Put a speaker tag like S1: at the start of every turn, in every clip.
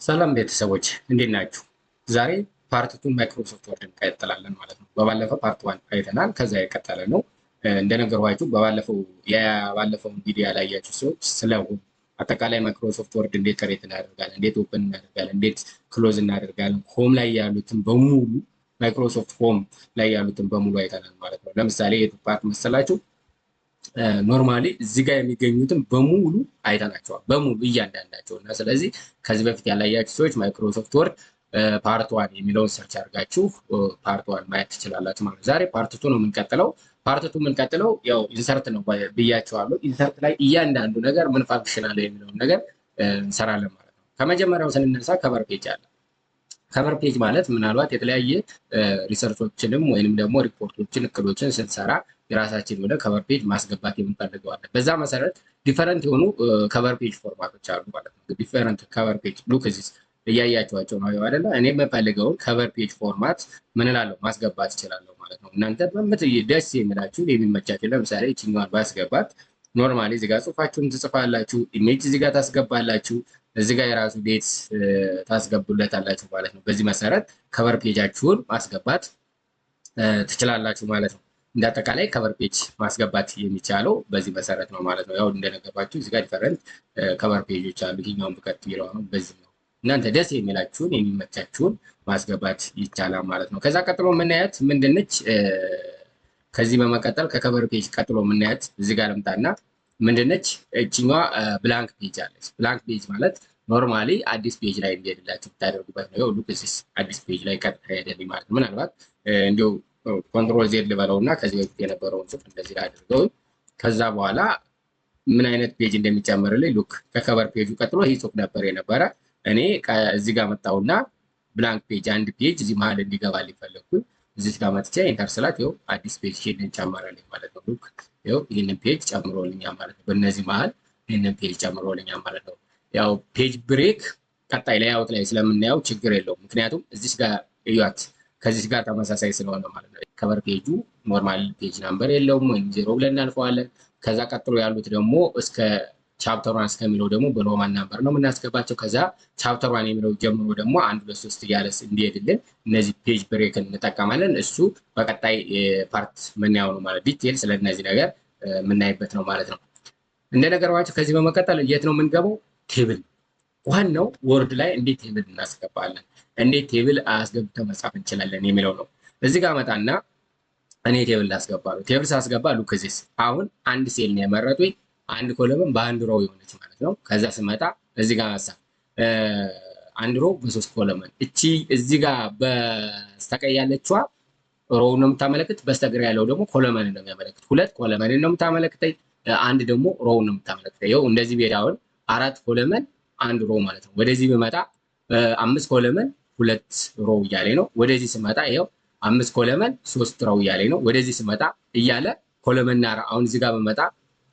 S1: ሰላም ቤተሰቦች እንዴት ናችሁ? ዛሬ ፓርት ቱ ማይክሮሶፍት ወርድ እንቀጥላለን ማለት ነው። በባለፈው ፓርት ዋን አይተናል። ከዛ የቀጠለ ነው። እንደነገርኳችሁ ባለፈውን ቪዲዮ ያላያችሁ ሰዎች ስለ አጠቃላይ ማይክሮሶፍት ወርድ እንዴት ክሬት እናደርጋለን፣ እንዴት ኦፕን እናደርጋለን፣ እንዴት ክሎዝ እናደርጋለን፣ ሆም ላይ ያሉትን በሙሉ ማይክሮሶፍት ሆም ላይ ያሉትን በሙሉ አይተናል ማለት ነው። ለምሳሌ የቱ ፓርት መሰላችሁ? ኖርማሊ እዚህ ጋር የሚገኙትን በሙሉ አይተናቸዋል፣ በሙሉ እያንዳንዳቸው እና ስለዚህ ከዚህ በፊት ያላያችሁ ሰዎች ማይክሮሶፍት ወርድ ፓርት ዋን የሚለውን ሰርች አድርጋችሁ ፓርት ዋን ማየት ትችላላችሁ ማለት ነው። ዛሬ ፓርት ቱ ነው የምንቀጥለው። ፓርት ቱ የምንቀጥለው ያው ኢንሰርት ነው ብያቸዋለሁ። ኢንሰርት ላይ እያንዳንዱ ነገር ምን ፋንክሽን አለው የሚለውን ነገር እንሰራለን ማለት ነው። ከመጀመሪያው ስንነሳ ከቨር ፔጅ አለ። ከቨር ፔጅ ማለት ምናልባት የተለያየ ሪሰርቾችንም ወይንም ደግሞ ሪፖርቶችን እቅዶችን ስንሰራ የራሳችን ወደ ከቨር ፔጅ ማስገባት የምንፈልገዋለን። በዛ መሰረት ዲፈረንት የሆኑ ከቨር ፔጅ ፎርማቶች አሉ ማለት ነው። ዲፈረንት ከቨር ፔጅ ሉክ እዚህ እያያቸዋቸው ነው አይደለ? እኔ የምፈልገውን ከቨር ፔጅ ፎርማት ምን እላለሁ ማስገባት እችላለሁ ማለት ነው። እናንተ ደስ የሚላችሁ የሚመቻችሁ፣ ለምሳሌ ይችኛዋን ባስገባት ኖርማሊ እዚህ ጋር ጽሁፋችሁን ትጽፋላችሁ፣ ኢሜጅ እዚህ ጋር ታስገባላችሁ፣ እዚህ ጋር የራሱ ዴት ታስገቡለታላችሁ ማለት ነው። በዚህ መሰረት ከቨር ፔጃችሁን ማስገባት ትችላላችሁ ማለት ነው። እንደ አጠቃላይ ከቨር ፔጅ ማስገባት የሚቻለው በዚህ መሰረት ነው ማለት ነው። ያው እንደነገርኳችሁ እዚህ ጋር ዲፈረንት ከቨር ፔጆች አሉ። ይሄኛውን ብቀጥ ይለው ነው በዚህ ነው። እናንተ ደስ የሚላችሁን የሚመቻችሁን ማስገባት ይቻላል ማለት ነው። ከዛ ቀጥሎ የምናያት ምንድነች? ከዚህ በመቀጠል ከከቨር ፔጅ ቀጥሎ የምናያት እዚህ ጋር ልምጣና ምንድነች? እችኛዋ ብላንክ ፔጅ አለች። ብላንክ ፔጅ ማለት ኖርማሊ አዲስ ፔጅ ላይ እንዲሄድላችሁ ብታደርጉበት ነው። ያው ሉክ እዚህ አዲስ ፔጅ ላይ ቀጥታ ሄደልኝ ማለት ነው። ምናልባት እንዲሁ ኮንትሮል ዜድ ልበለው እና ከዚህ በፊት የነበረውን ጽሁፍ እንደዚህ ላይ አድርገው ከዛ በኋላ ምን አይነት ፔጅ እንደሚጨምርልኝ ሉክ ከከቨር ፔጁ ቀጥሎ ይህ ጽሁፍ ነበር የነበረ። እኔ እዚህ ጋር መጣሁና ብላንክ ፔጅ አንድ ፔጅ እዚህ መሀል እንዲገባልኝ ፈለግኩኝ። እዚህ ጋር መጥቼ ኢንተር ስላት ይኸው አዲስ ፔጅ ሄድን ጨመረልኝ ማለት ነው። ሉክ ይኸው ይህንን ፔጅ ጨምሮልኛል ማለት ነው። በእነዚህ መሀል ይህንን ፔጅ ጨምሮልኛል ማለት ነው። ያው ፔጅ ብሬክ ቀጣይ ላይአውት ላይ ስለምናየው ችግር የለውም። ምክንያቱም እዚህ ጋር እዩት ከዚህ ጋር ተመሳሳይ ስለሆነ ማለት ነው። ከቨር ፔጁ ኖርማል ፔጅ ናምበር የለውም ወይም ዜሮ ብለን እናልፈዋለን። ከዛ ቀጥሎ ያሉት ደግሞ እስከ ቻፕተር ዋን እስከሚለው ደግሞ በሮማን ናምበር ነው የምናስገባቸው። ከዛ ቻፕተር ዋን የሚለው ጀምሮ ደግሞ 1 2 3 እያለ እንዲሄድልን እነዚህ ፔጅ ብሬክን እንጠቀማለን። እሱ በቀጣይ ፓርት የምናየው ነው ማለት ዲቴል ስለነዚህ ነገር የምናይበት ነው ማለት ነው። እንደነገርኳችሁ ከዚህ በመቀጠል የት ነው የምንገባው? ቴብል። ዋናው ወርድ ላይ እንዴት ቴብል እናስገባለን፣ እንዴት ቴብል አስገብተን መጻፍ እንችላለን የሚለው ነው። እዚህ ጋር መጣና እኔ ቴብል ላስገባ ነው። ቴብል ሳስገባ ሉክ እዚህ አሁን አንድ ሴል ነው የመረጡኝ፣ አንድ ኮለምን በአንድ ሮው የሆነች ማለት ነው። ከዛ ስመጣ እዚህ ጋር መሳ አንድ ሮው በሶስት ኮለመን እቺ እዚህ ጋር በስተቀኝ ያለችዋ ሮው ነው የምታመለክት፣ በስተግራ ያለው ደግሞ ኮለመን ነው የሚያመለክት። ሁለት ኮለመን ነው የምታመለክተኝ፣ አንድ ደግሞ ሮው ነው የምታመለክተኝ። ይኸው እንደዚህ ቢሄዳውን 4 ኮለመን አንድ ሮው ማለት ነው። ወደዚህ ብመጣ 5 ኮለመን 2 ሮው እያለ ነው። ወደዚህ ስመጣ ይኸው 5 ኮለመን 3 ሮው እያለ ነው። ወደዚህ ስመጣ እያለ ኮለመን አሁን እዚህ ጋር በመጣ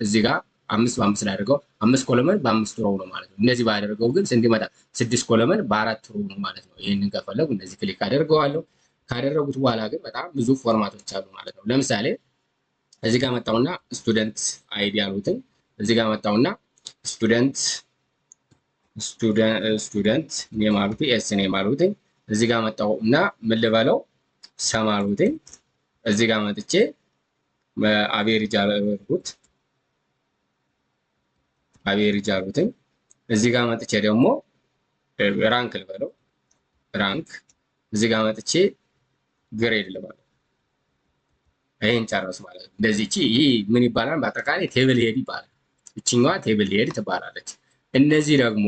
S1: እዚህ ጋር 5 በ5 ላይ አድርገው 5 ኮለመን በ5 ሮው ነው ማለት ነው። እነዚህ ባደረገው ግን እንዲመጣ 6 ኮለመን በ4 ሮው ነው ማለት ነው። ይሄንን ከፈለጉ እንደዚህ ክሊክ አደርገዋለሁ። ካደረጉት በኋላ ግን በጣም ብዙ ፎርማቶች አሉ ማለት ነው። ለምሳሌ እዚህ ጋር መጣውና ስቱደንት አይዲ ያሉትን እዚህ ጋር መጣውና ስቱደንት ኔም አሉትኝ ኤስ ኔም አሉትኝ እዚህ ጋር መጣው እና ምን ልበለው ሰም አሉትኝ እዚህ ጋር መጥቼ አቬሬጅ አሉትኝ እዚህ ጋር መጥቼ ደግሞ ራንክ ልበለው ራንክ እዚህ ጋር መጥቼ ግሬድ ልበለው። ይሄን ጨረስ ማለት ነው። እንደዚህ ይሄ ምን ይባላል? በአጠቃላይ ቴብል ሄድ ይባላል። እቺኛዋ ቴብል ሄድ ትባላለች። እነዚህ ደግሞ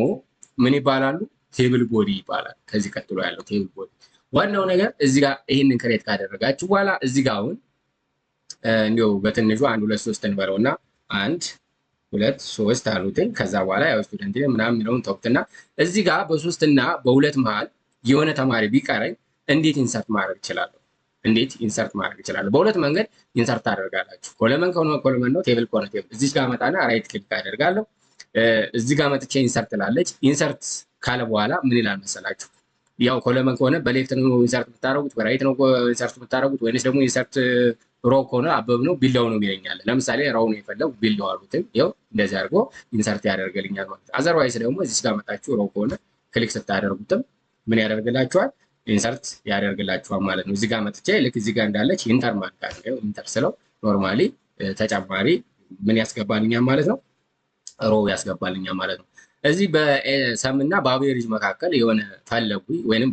S1: ምን ይባላሉ? ቴብል ቦዲ ይባላል። ከዚህ ቀጥሎ ያለው ቴብል ቦዲ። ዋናው ነገር እዚህ ጋር ይሄንን ክሬት ካደረጋችሁ በኋላ እዚህ ጋር አሁን እንዲያው በትንሹ 1 2 3 እንበለውና 1 2 3 አሉትኝ። ከዛ በኋላ ያው ስቱደንት ምናምን የሚለውን ተውትና እዚህ ጋር በ3 እና በ2 መሃል የሆነ ተማሪ ቢቀረኝ እንዴት ኢንሰርት ማድረግ እችላለሁ? እንዴት ኢንሰርት ማድረግ እችላለሁ? በሁለት መንገድ ኢንሰርት ታደርጋላችሁ። ኮለመን ከሆነ ኮለመን ነው፣ ቴብል ከሆነ ቴብል። እዚህ ጋር መጣና ራይት ክሊክ አደርጋለሁ። እዚህ ጋር መጥቼ ኢንሰርት ላለች ኢንሰርት ካለ በኋላ ምን ይላል መሰላችሁ? ያው ኮለመን ከሆነ በሌፍት ነው ኢንሰርት ብታደርጉት፣ በራይት ነው ኢንሰርት ብታደርጉት፣ ወይስ ደግሞ ኢንሰርት ሮ ከሆነ አበብ ነው ቢላው ነው ይለኛል። ለምሳሌ ራው ነው የፈለጉ ቢላው አሉትም ይኸው እንደዚህ አድርጎ ኢንሰርት ያደርገልኛል ማለት ነው። አዘርዋይስ ደግሞ እዚህ ጋር መጣችሁ ሮ ከሆነ ክሊክ ስታደርጉትም ምን ያደርግላችኋል? ኢንሰርት ያደርግላችኋል ማለት ነው። እዚህ ጋር መጥቼ ልክ እዚህ ጋር እንዳለች ኢንተር ማለት ነው። ኢንተር ስለው ኖርማሊ ተጨማሪ ምን ያስገባልኛል ማለት ነው? ሮ ያስገባልኛል ማለት ነው። እዚህ በሰም እና በአቬሬጅ መካከል የሆነ ፈለጉ ወይንም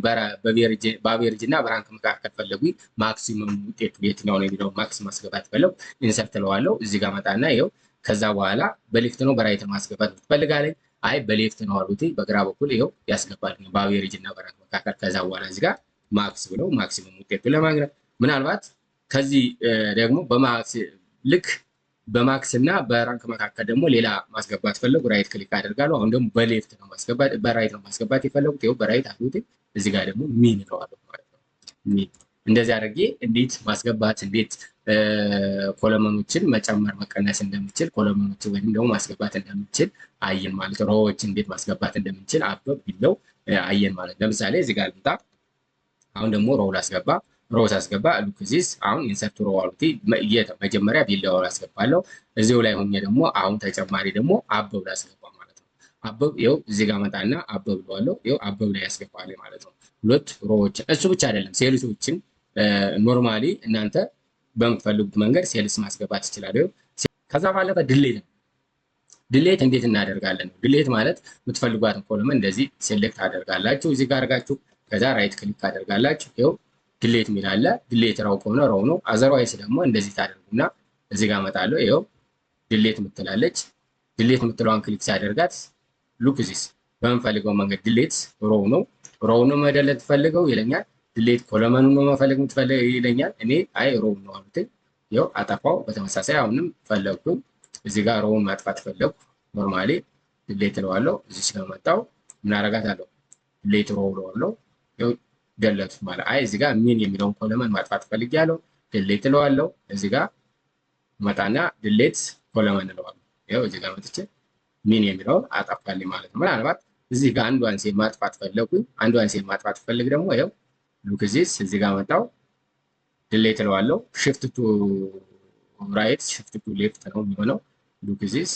S1: በአቬሬጅ እና በራንክ መካከል ፈለጉ ማክሲመም ውጤቱ የትኛው ነው የሚለው ማክስ ማስገባት ፈለጉ ኢንሰርት እለዋለሁ። እዚህ ጋር መጣና ይኸው ከዛ በኋላ በሌፍት ነው በራይት ማስገባት ትፈልጋለኝ። አይ በሌፍት ነው አሉት። በግራ በኩል ይኸው ያስገባልኝ በአቬሬጅ እና በራንክ መካከል። ከዛ በኋላ እዚህ ጋር ማክስ ብለው ማክሲመም ውጤቱ ለማግኘት ምናልባት ከዚህ ደግሞ በማክስ ልክ በማክስ እና በራንክ መካከል ደግሞ ሌላ ማስገባት ፈለጉ ራይት ክሊክ አደርጋለሁ። አሁን ደግሞ በሌፍት ነው ማስገባት በራይት ነው ማስገባት የፈለጉት ይኸው በራይት አሉት። እዚህ ጋር ደግሞ ሚን እለዋለሁ ማለት ነው። ሚን እንደዚህ አድርጌ እንዴት ማስገባት እንዴት ኮለመኖችን መጨመር መቀነስ እንደምችል ኮለመኖችን ወይም ደግሞ ማስገባት እንደምችል አየን ማለት ነው። ሮዎችን እንዴት ማስገባት እንደምችል አበብ ቢለው አየን ማለት። ለምሳሌ እዚህ ጋር ልምጣ። አሁን ደግሞ ሮው ላስገባ። ሮው ሳስገባ ሉክ ዚስ አሁን ኢንሰርት ሮው አሉት። መጀመሪያ ቢላው አስገባለሁ። እዚሁ ላይ ሆኜ ደግሞ አሁን ተጨማሪ ደግሞ አበብ ላስገባ ማለት ነው። አበብ ይኸው እዚህ ጋር መጣና አበብ ብለዋለሁ። ይኸው አበብ ላይ ያስገባል ማለት ነው። ሁለት ሮዎችን እሱ ብቻ አይደለም ሴልሶችን ኖርማሊ እናንተ በምትፈልጉት መንገድ ሴልስ ማስገባት ይችላል። ከዛ ባለፈ ድሌት ነው። ድሌት እንዴት እናደርጋለን? ድሌት ማለት የምትፈልጓትን ኮለመን እንደዚህ ሴሌክት አደርጋላችሁ እዚህ ጋር አድርጋችሁ ከዛ ራይት ክሊክ አደርጋላችሁ። ይኸው ድሌት የሚል አለ። ድሌት ራው ከሆነ ራው ነው። አዘርዋይስ ደግሞ እንደዚህ ታደርጉና እዚህ ጋር እመጣለሁ። ይኸው ድሌት የምትላለች። ድሌት የምትለዋን ክሊክ ሲያደርጋት ሉክ ዚስ በምፈልገው መንገድ ድሌት ሮው ነው። ሮው ነው መደለት ፈልገው ይለኛል። ድሌት ኮለመኑ ነው መፈለግ የምትፈልግ ይለኛል። እኔ አይ ሮው ነው አሉት። ይኸው አጠፋው። በተመሳሳይ አሁንም ፈለግኩ እዚህ ጋር ሮውን ማጥፋት ፈለግኩ። ኖርማሊ ድሌት እለዋለሁ። እዚህ ስለመጣው ምን አደርጋታለሁ? ድሌት ሮው እለዋለሁ። ይኸው ደለቱት ማለት አይ እዚህ ጋር ሚን የሚለውን ኮለመን ማጥፋት ፈልጊያለሁ። ድሌት እለዋለሁ። እዚህ ጋር መጣና ድሌት ኮለመን እለዋለሁ። ይኸው እዚህ ጋር መጥቼ ሚን የሚለውን አጠፋልኝ ማለት ነው። ምናልባት እዚህ ጋር አንዷን ሴል ማጥፋት ፈለግኩኝ። አንዷን ሴል ማጥፋት ፈልግ ደግሞ ይኸው ሉክ ዚስ እዚህ ጋር መጣው ድሌት እለዋለሁ። ሽፍት ቱ ራይት ሽፍት ቱ ሌፍት ነው የሚሆነው። ሉክ ዚስ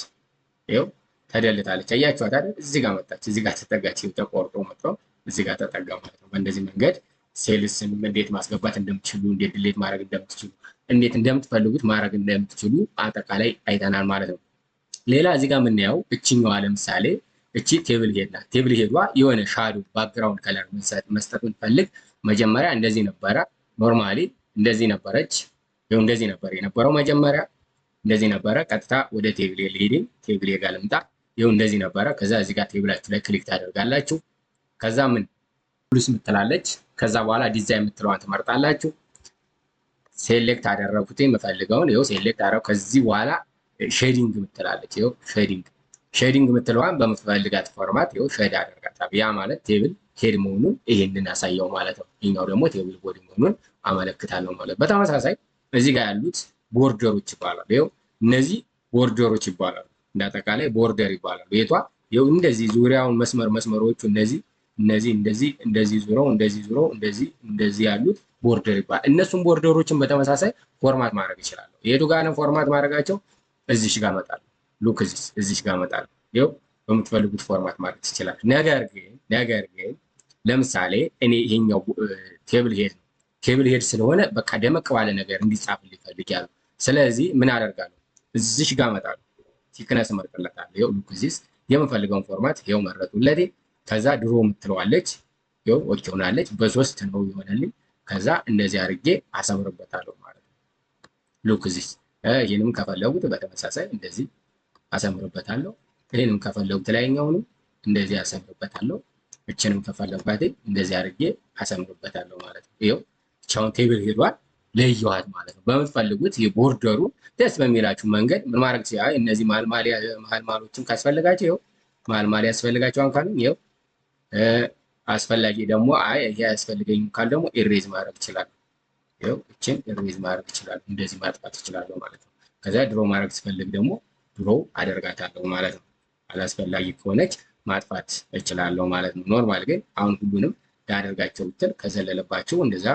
S1: ይኸው ተደልታለች። አያችኋት አይደል? እዚህ ጋር መጣች። እዚህ ጋር ተጠጋች። ተቆርጦ መጥቶ እዚህ ጋር ተጠጋ ማለት ነው። በእንደዚህ መንገድ ሴልስን እንዴት ማስገባት እንደምትችሉ እንዴት ድሌት ማድረግ እንደምትችሉ እንዴት እንደምትፈልጉት ማድረግ እንደምትችሉ አጠቃላይ አይተናል ማለት ነው። ሌላ እዚህ ጋር የምናየው እችኛዋ ለምሳሌ እቺ ቴብል ሄድ ናት። ቴብል ሄዷ የሆነ ሻዶ ባክግራውንድ ከለር መስጠት ብንፈልግ መጀመሪያ እንደዚህ ነበረ። ኖርማሊ እንደዚህ ነበረች። ይኸው እንደዚህ ነበር የነበረው መጀመሪያ እንደዚህ ነበረ። ቀጥታ ወደ ቴብል ሄድን። ቴብል ጋር ልምጣ። ይኸው እንደዚህ ነበረ። ከዛ እዚህ ጋር ቴብላችሁ ላይ ክሊክ ታደርጋላችሁ። ከዛ ምን ፕሉስ ምትላለች። ከዛ በኋላ ዲዛይን የምትለዋን ትመርጣላችሁ። ሴሌክት አደረኩት የምፈልገውን። ይኸው ሴሌክት አደረኩ። ከዚህ በኋላ ሼዲንግ ምትላለች። ይኸው ሼዲንግ ምትለዋን በምትፈልጋት ፎርማት ይኸው ሼድ አደርጋታለሁ። ያ ማለት ቴብል ሄድ መሆኑን ይሄንን ያሳየው ማለት ነው። ይሄኛው ደግሞ ቴብል ቦዲ መሆኑን አመለክታለሁ ማለት። በተመሳሳይ እዚህ ጋር ያሉት ቦርደሮች ይባላሉ። ይኸው እነዚህ ቦርደሮች ይባላሉ። እንዳጠቃላይ ቦርደር ይባላሉ። ቤቷ ይኸው እንደዚህ ዙሪያውን መስመሮቹ እንደዚህ እንደዚህ ያሉት ቦርደር ይባላል። እነሱም ቦርደሮችን በተመሳሳይ ፎርማት ማድረግ ይችላሉ። የቱ ጋር ነው ፎርማት ማድረጋቸው? እዚሽ ጋር መጣሉ። ሉክ እዚሽ ጋር መጣሉ። ይኸው በምትፈልጉት ፎርማት ማድረግ ይችላል። ነገር ግን ለምሳሌ እኔ ይሄኛው ቴብል ሄድ ስለሆነ በቃ ደመቅ ባለ ነገር እንዲጻፍልኝ እፈልጋለሁ። ስለዚህ ምን አደርጋለሁ? እዚሽ ጋር መጣሉ። ቲክነስ መርጥለታለሁ። ይኸው ሉክ የምፈልገውን ፎርማት ይኸው መረጡለት። ከዛ ድሮ የምትለዋለች ይኸው ኦኬ ሆናለች። በሶስት ነው ይሆናልኝ። ከዛ እንደዚህ አድርጌ አሰምርበታለሁ ማለት ነው። ሉክ ይህንም ከፈለጉት በተመሳሳይ እንደዚህ አሰምርበታለሁ። ይህንም ከፈለጉት ላይኛውንም እንደዚህ አሰምርበታለሁ። እችንም ከፈለጉት እንደዚህ አድርጌ አሰምርበታለሁ ማለት ነው። ይኸው ቻውን ቴብል ሄዷል ለየዋት ማለት ነው። በምትፈልጉት የቦርደሩ ደስ በሚላችሁ መንገድ ምን ማድረግ ሲያይ እነዚህ ማልማሎችን ካስፈልጋቸው ይኸው ማልማል ያስፈልጋቸዋል ካሉ ይኸው አስፈላጊ ደግሞ አይ ይሄ ያስፈልገኝ ካል ደግሞ ኢሬዝ ማድረግ ይችላል። ይኸው እችን ኢሬዝ ማድረግ ይችላል። እንደዚህ ማጥፋት ይችላል ማለት ነው። ከዛ ድሮ ማድረግ ስፈልግ ደግሞ ድሮ አደርጋታለሁ ማለት ነው። አላስፈላጊ ከሆነች ማጥፋት እችላለሁ ማለት ነው። ኖርማል ግን አሁን ሁሉንም ያደርጋቸው ብትል ከዘለለባቸው እንደዛ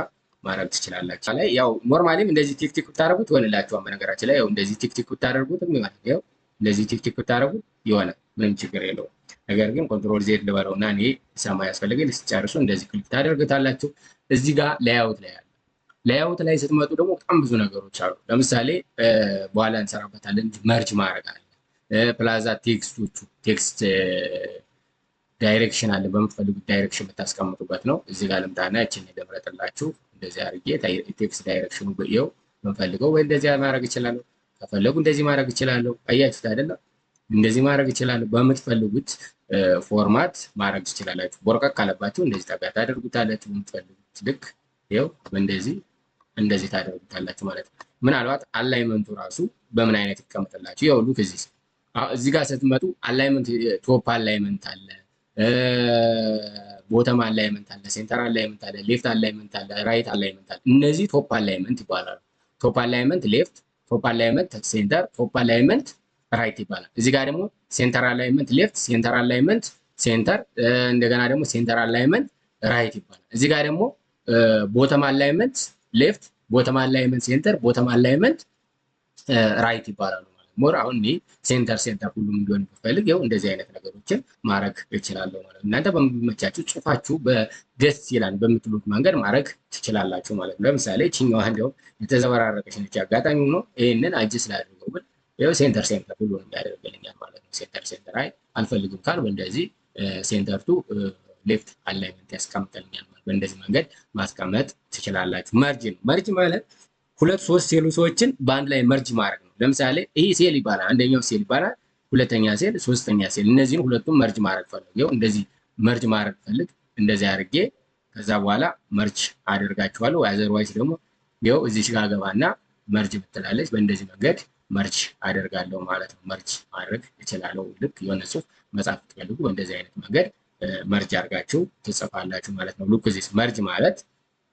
S1: ማድረግ ትችላላችሁ። ላይ ያው ኖርማሊም እንደዚህ ቲክቲክ ብታደርጉት ይሆንላችኋል። በነገራችን ላይ ያው እንደዚህ ቲክቲክ ብታደርጉት ይሆናል። ያው እንደዚህ ቲክቲክ ብታደርጉት ይሆናል። ምንም ችግር የለውም። ነገር ግን ኮንትሮል ዜድ ልበለው እና እኔ ሰማይ ያስፈልገኝ ስጨርሱ እንደዚህ ክሊክ ታደርጉታላችሁ። እዚህ ጋር ላይአውት ላይ አለ። ላይአውት ላይ ስትመጡ ደግሞ በጣም ብዙ ነገሮች አሉ። ለምሳሌ በኋላ እንሰራበታለን። መርጅ ማድረግ አለ። ፕላዛ ቴክስቶቹ ቴክስት ዳይሬክሽን አለ። በምትፈልጉት ዳይሬክሽን የምታስቀምጡበት ነው። እዚህ ጋር ልምጣና እችን ልምረጥላችሁ። እንደዚህ አድርጌ ቴክስት ዳይሬክሽኑ ይኸው የምፈልገው ወይ እንደዚህ ማድረግ እችላለሁ። ከፈለጉ እንደዚህ ማድረግ እችላለሁ። አያችሁት አይደለም? እንደዚህ ማድረግ እችላለሁ። በምትፈልጉት ፎርማት ማድረግ ትችላላችሁ። ቦርቀቅ ካለባችሁ እንደዚህ ጠጋ ታደርጉታላችሁ። በምትፈልጉት ልክ ይኸው እንደዚህ ታደርጉታላችሁ ማለት ነው። ምናልባት አላይመንቱ ራሱ በምን አይነት ይቀመጥላችሁ? ይኸው ሉክ እዚህ ጋር ስትመጡ አላይመንት ቶፕ አላይመንት አለ፣ ቦተም አላይመንት አለ፣ ሴንተር አላይመንት አለ፣ ሌፍት አላይመንት አለ፣ ራይት አላይመንት አለ። እነዚህ ቶፕ አላይመንት ይባላሉ። ቶፕ አላይመንት ሌፍት፣ ቶፕ አላይመንት ሴንተር፣ ቶፕ አላይመንት ራይት ይባላል። እዚህ ጋር ደግሞ ሴንተር አላይመንት ሌፍት፣ ሴንተር አላይመንት ሴንተር፣ እንደገና ደግሞ ሴንተር አላይመንት ራይት ይባላል። እዚህ ጋር ደግሞ ቦተም አላይመንት ሌፍት፣ ቦተም አላይመንት ሴንተር፣ ቦተም አላይመንት ራይት ይባላሉ። ሞር አሁን እኔ ሴንተር ሁሉም እንዲሆን ብፈልግ ይኸው እንደዚህ አይነት ነገሮችን ማድረግ እችላለሁ ማለት ነው። እናንተ በሚመቻችሁ ጽሁፋችሁ በደስ ይላል በምትሉት መንገድ ማድረግ ትችላላችሁ ማለት ነው። ለምሳሌ ችኛዋ እንዲያው የተዘበራረቀች ነች። አጋጣሚ ሆኖ ይህንን አጅ ስላደርገው ብል ይኸው ሴንተር ሁሉንም ያደርግልኛል ማለት ነው። ሴንተር አይ አልፈልግም ካል በእንደዚህ ሴንተር ቱ ሌፍት አላይመንት ያስቀምጥልኛል ማለት በእንደዚህ መንገድ ማስቀመጥ ትችላላችሁ። መርጅ ማለት ሁለት ሶስት ሴሎችን በአንድ ላይ መርጅ ማድረግ ነው። ለምሳሌ ይሄ ሴል ይባላል፣ አንደኛው ሴል ይባላል፣ ሁለተኛ ሴል፣ ሶስተኛ ሴል። እነዚህን ሁለቱም መርጅ ማድረግ ፈልግ ይኸው እንደዚህ መርጅ ማድረግ ፈልግ እንደዚህ አድርጌ ከዛ በኋላ መርጅ አደርጋችኋለሁ። አዘርዋይስ ደግሞ ይኸው እዚህ ጋር ገባና መርጅ ብትላለች። በእንደዚህ መንገድ መርጅ አደርጋለሁ ማለት ነው። መርጅ ማድረግ እችላለሁ። ልክ የሆነ ጽሁፍ መጻፍ ትፈልጉ በእንደዚህ አይነት መንገድ መርጅ አድርጋችሁ ትጽፋላችሁ ማለት ነው። ሉክ እዚህ መርጅ ማለት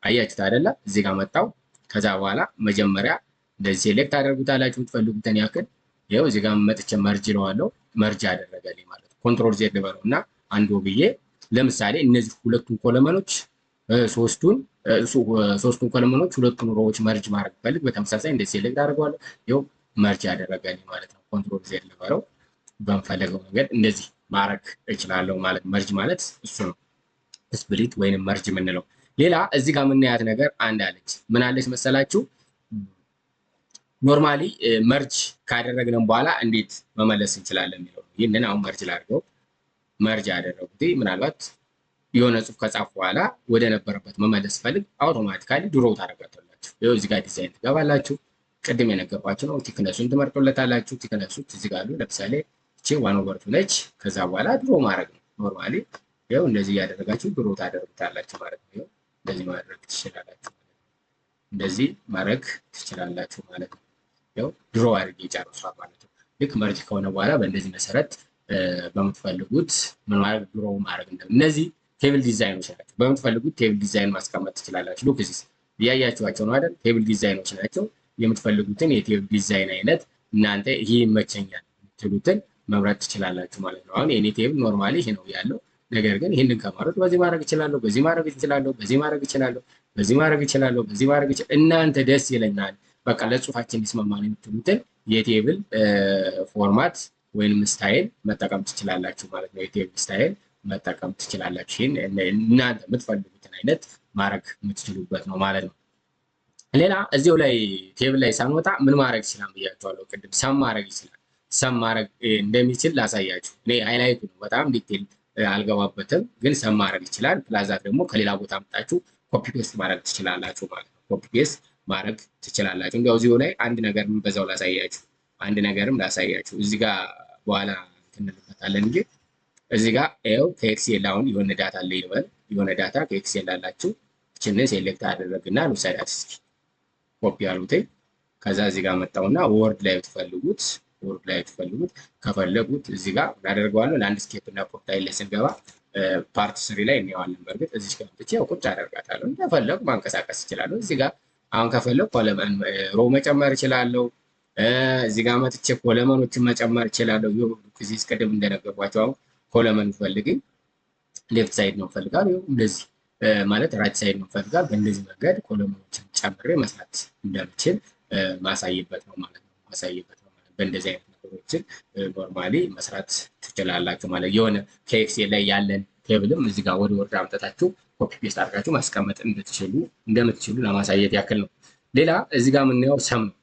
S1: አያችሁት አይደለ? እዚህ ጋር መጣው። ከዛ በኋላ መጀመሪያ እንደዚህ ሴሌክት አደርጉታላችሁ የምትፈልጉትን ያክል። ይኸው እዚህ ጋር መጥቼ መርጅ እለዋለሁ። መርጅ አደረገልኝ ማለት ነው። ኮንትሮል ዜድ ልበለው እና አንዱ ብዬ ለምሳሌ እነዚህ ሁለቱን ኮለመኖች ሶስቱን ኮለመኖች ሁለቱን ሮዎች መርጅ ማድረግ ፈልግ በተመሳሳይ እንደዚህ ሴሌክት አደርገዋለሁ። ይኸው መርጅ ያደረገልኝ ማለት ነው። ኮንትሮል ዜድ ልበለው በምፈለገው መንገድ እንደዚህ ማድረግ እችላለሁ ማለት ነው። መርጅ ማለት እሱ ነው፣ ስፕሊት ወይንም መርጅ የምንለው። ሌላ እዚህ ጋር የምናያት ነገር አንድ አለች። ምን አለች መሰላችሁ? ኖርማሊ መርጅ ካደረግነን በኋላ እንዴት መመለስ እንችላለን የሚለው። ይህንን አሁን መርጅ ላድርገው። መርጅ ያደረጉት ምናልባት የሆነ ጽሁፍ ከጻፉ በኋላ ወደ ነበረበት መመለስ ፈልግ አውቶማቲካሊ ድሮ ታደርጋላችሁ። ይኸው እዚህ ጋር ዲዛይን ትገባላችሁ። ቅድም የነገርኳችሁ ነው። ቲክነሱን ትመርጦለታላችሁ። ቲክነሱ እዚህ ጋር አሉ። ለምሳሌ እቺ 1/2 ነች። ከዛ በኋላ ድሮ ማድረግ ነው። ኖርማሊ ይኸው እንደዚህ እያደረጋችሁ ድሮ ታደርጉታላችሁ ማለት ነው። እንደዚህ ማድረግ ትችላላችሁ። እንደዚህ ማድረግ ትችላላችሁ ማለት ነው። ያው ድሮ አድርጌ ጨርሷል ማለት ነው። ልክ መርጅ ከሆነ በኋላ በእንደዚህ መሰረት በምትፈልጉት ምን ማድረግ ድሮ ማድረግ እነዚህ ቴብል ዲዛይኖች ናቸው። በምትፈልጉት ቴብል ዲዛይን ማስቀመጥ ትችላላችሁ። ሉክ እዚህ እያያችኋቸው ነው አይደል? ቴብል ዲዛይኖች ናቸው። የምትፈልጉትን የቴብል ዲዛይን አይነት እናንተ ይሄ ይመቸኛል የምትሉትን መምረጥ ትችላላችሁ ማለት ነው። አሁን የኔ ቴብል ኖርማሊ ይሄ ነው ያለው። ነገር ግን ይህንን ከማድረግ በዚህ ማድረግ እችላለሁ፣ በዚህ ማድረግ እችላለሁ፣ በዚህ ማድረግ እችላለሁ፣ በዚህ ማድረግ እችላለሁ፣ በዚህ ማድረግ እችላለሁ። እናንተ ደስ ይለኛል በቃ ለጽሁፋችን እንዲስማማን የምትሉትን የቴብል ፎርማት ወይንም ስታይል መጠቀም ትችላላችሁ ማለት ነው። የቴብል ስታይል መጠቀም ትችላላችሁ። ይህን እናንተ የምትፈልጉትን አይነት ማድረግ የምትችሉበት ነው ማለት ነው። ሌላ እዚሁ ላይ ቴብል ላይ ሳንወጣ ምን ማድረግ ይችላል ብያችኋለሁ ቅድም። ሰም ማድረግ ይችላል። ሰም ማድረግ እንደሚችል ላሳያችሁ። እኔ ሃይላይቱ ነው በጣም ዲቴል አልገባበትም፣ ግን ሰም ማድረግ ይችላል። ፕላዛት ደግሞ ከሌላ ቦታ አምጣችሁ ኮፒ ፔስት ማድረግ ትችላላችሁ ማለት ነው። ኮፒ ፔስት ማድረግ ትችላላችሁ። እንዲያው እዚሁ ላይ አንድ ነገር በዛው ላሳያችሁ፣ አንድ ነገርም ላሳያችሁ። እዚህ ጋር በኋላ እንልበታለን እንጂ እዚህ ጋር ይኸው ከኤክሴል አሁን የሆነ ዳታ አለ ይበል፣ የሆነ ዳታ ከኤክሴል አላችሁ። እችንን ሴሌክት አደረግና ልውሰዳት እስኪ ኮፒ አሉትኝ። ከዛ እዚህ ጋር መጣውና ወርድ ላይ ብትፈልጉት ከፈለጉት እዚህ ጋር እናደርገዋለሁ። ላንድስኬፕ እና ፕሮፋይል ላይ ስንገባ ፓርት 3 ላይ እንየዋለን። በእርግጥ እዚህ ጋር መጥቼ ያው ቁጭ አደርጋታለሁ። ከፈለጉ ማንቀሳቀስ ይችላሉ። እዚህ ጋር አሁን ከፈለጉ ኮለመን ሮ መጨመር ይችላለሁ። እዚህ ጋር መጥቼ ኮለመኖችን መጨመር ይችላለሁ። ይኸው እዚህ እስቀደም እንደነገርኳቸው አሁን ኮለመን ፈልግኝ ሌፍት ሳይድ ነው ፈልጋል። ይኸው እንደዚህ ማለት ራይት ሳይድ ነው ፈልጋል። በእንደዚህ መንገድ ኮለመኖችን ጨምሬ መስራት እንደምችል ማሳይበት ነው ማለት ነው። በእንደዚህ አይነት ነገሮችን ኖርማሊ መስራት ትችላላችሁ ማለት የሆነ ከኤክሴል ላይ ያለን ቴብልም እዚህ ጋር ወደ ወርድ አምጥታችሁ ኮፒ ፔስት አድርጋችሁ ማስቀመጥ እንደምትችሉ ለማሳየት ያክል ነው። ሌላ እዚህ ጋር የምናየው ሰም ነው።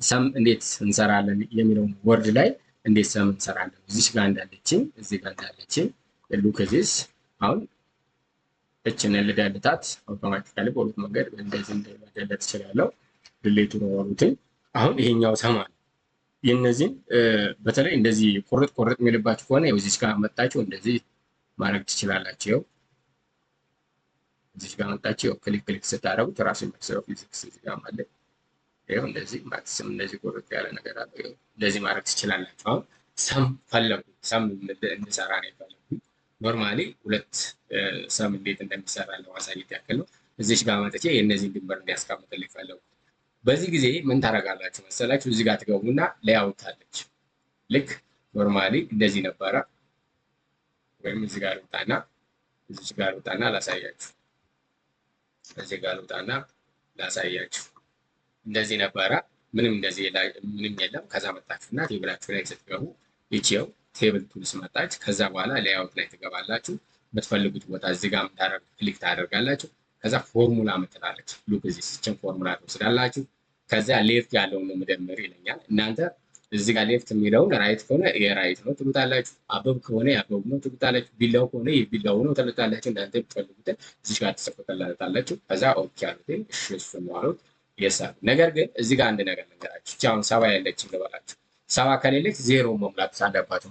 S1: ሰም እንዴት እንሰራለን የሚለውን ወርድ ላይ እንዴት ሰም እንሰራለን። እዚህ ጋር እንዳለችኝ እዚህ ጋር እንዳለችኝ ሉክ ዚስ አሁን እችን ልደልታት አውቶማቲካሊ በሁለት መንገድ እንደዚህ እንደመደለት እችላለሁ። ድሌቱ ነው ያሉትኝ። አሁን ይሄኛው ሰም አለ። የነዚህን በተለይ እንደዚህ ቁርጥ የሚልባችሁ ከሆነ እዚህ ጋር መጣችሁ እንደዚህ ማድረግ ትችላላችሁ። እዚህ ጋር መጣችሁ ክሊክ ስታደርጉት ራሱ የሚመስለው ፊዚክስ እዚህ ጋር ማለት ይሄው እንደዚህ ማክስም እንደዚህ ቁርጥ ያለ ነገር አለ። ይሄው እንደዚህ ማድረግ ትችላላችሁ። አሁን ሰም ፈለጉ ሰም እንድሰራ ነው የፈለጉ። ኖርማሊ ሁለት ሰም እንዴት እንደሚሰራ ለማሳየት ያክል ነው። እዚህ ጋር መጥቼ የእነዚህን ድንበር እንዲያስቀምጥልኝ ፈለጉ። በዚህ ጊዜ ምን ታደርጋላችሁ መሰላችሁ? እዚህ ጋር ትገቡና ሌአውት አለች። ልክ ኖርማሊ እንደዚህ ነበረ። ወይም እዚህ ጋር ልውጣና ላሳያችሁ። እዚህ ጋር ልውጣና ላሳያችሁ። እንደዚህ ነበረ። ምንም የለም። ከዛ መጣችሁና ቴብላችሁ ላይ ስትገቡ ይቺው ቴብል ቱልስ መጣች። ከዛ በኋላ ሌአውት ላይ ትገባላችሁ። የምትፈልጉት ቦታ እዚህ ጋር ክሊክ ታደርጋላችሁ። ከዛ ፎርሙላ ምትላለች። ሉክ እዚህ ስችን ፎርሙላ ትወስዳላችሁ። ከዛ ሌፍት ያለውን ነው መደመር ይለኛል። እናንተ እዚህ ጋር ሌፍት የሚለውን ራይት ከሆነ የራይት ነው ትሉታላችሁ። አበብ ከሆነ የአበብ ነው ትሉታላችሁ። ቢላው ከሆነ የቢላው ነው ትሉታላችሁ። እናንተ የምትፈልጉትን እዚህ ጋር ትጽፉታላችሁ። ከዛ ኦኬ አሉት። እሺ እሱ ነው አሉት። የሳሉ ነገር ግን እዚህ ጋር አንድ ነገር ልንገራችሁ። አሁን ሰባ ያለች ልበላችሁ። ሰባ ከሌለች ዜሮ መሙላት አለባችሁ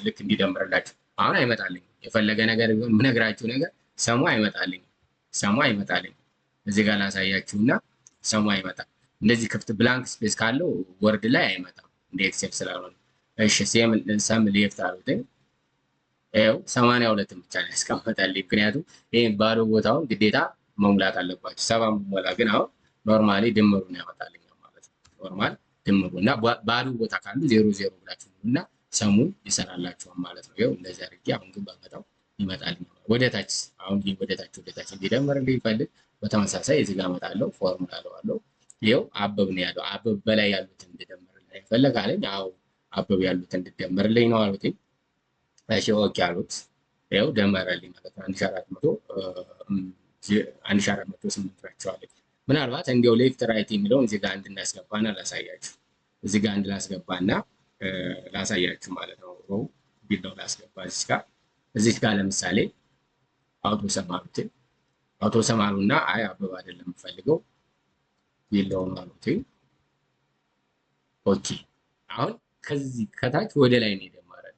S1: ልክ እንዲደምርላችሁ። አሁን አይመጣልኝም። የፈለገ ነገር ቢሆን የምነግራችሁ ነገር ሰሙ አይመጣልኝም። እዚህ ጋር ላሳያችሁና ሰሙ አይመጣም። እንደዚህ ክፍት ብላንክ ስፔስ ካለው ወርድ ላይ አይመጣም እንደ ኤክሴል ስላልሆነ። እሺ ሰም ሌፍት አሉትኝ። ይኸው 82 ብቻ ነው ያስቀመጣልኝ። ምክንያቱም ይሄን ባዶ ቦታውን ግዴታ መሙላት አለባችሁ። ሰባ ሞላ ግን አሁን ኖርማሊ ድምሩን ያመጣልኛል ማለት ነው። ኖርማል ድምሩ እና ባዶ ቦታ ካሉ 00 ብላችሁ እና ሰሙን ይሰራላችኋል ማለት ነው። ይኸው እንደዚህ አድርጌ አሁን ግን ባመጣው ይመጣልኛል። ወደታች አሁን ወደታች እንዲደምርልኝ ይፈልግ በተመሳሳይ እዚህ ጋር አመጣለሁ። ፎርሙላ አለዋለሁ። ይኸው አበብ ነው ያለው። አበብ በላይ ያሉትን እንድደምርልኝ ይፈልጋለኝ። አዎ አበብ ያሉትን እንድደምርልኝ ነው አሉት። እሺ ኦኬ አሉት። ይኸው ደመረልኝ ማለት ነው። 1408 ናቸዋለኝ። ምናልባት እንዲያው ሌፍት ራይት የሚለውን እዚህ ጋር እንድናስገባና ላሳያችሁ። እዚህ ጋር ላስገባና ላሳያችሁ ማለት ነው። ሮው ቢለው ላስገባ እዚህ ጋር ለምሳሌ አውቶ ሰማሩና አይ አበባ አይደለም የምፈልገው ቢለውን አሉት። ኦኬ አሁን ከዚህ ከታች ወደ ላይ ነው የደመረልኝ።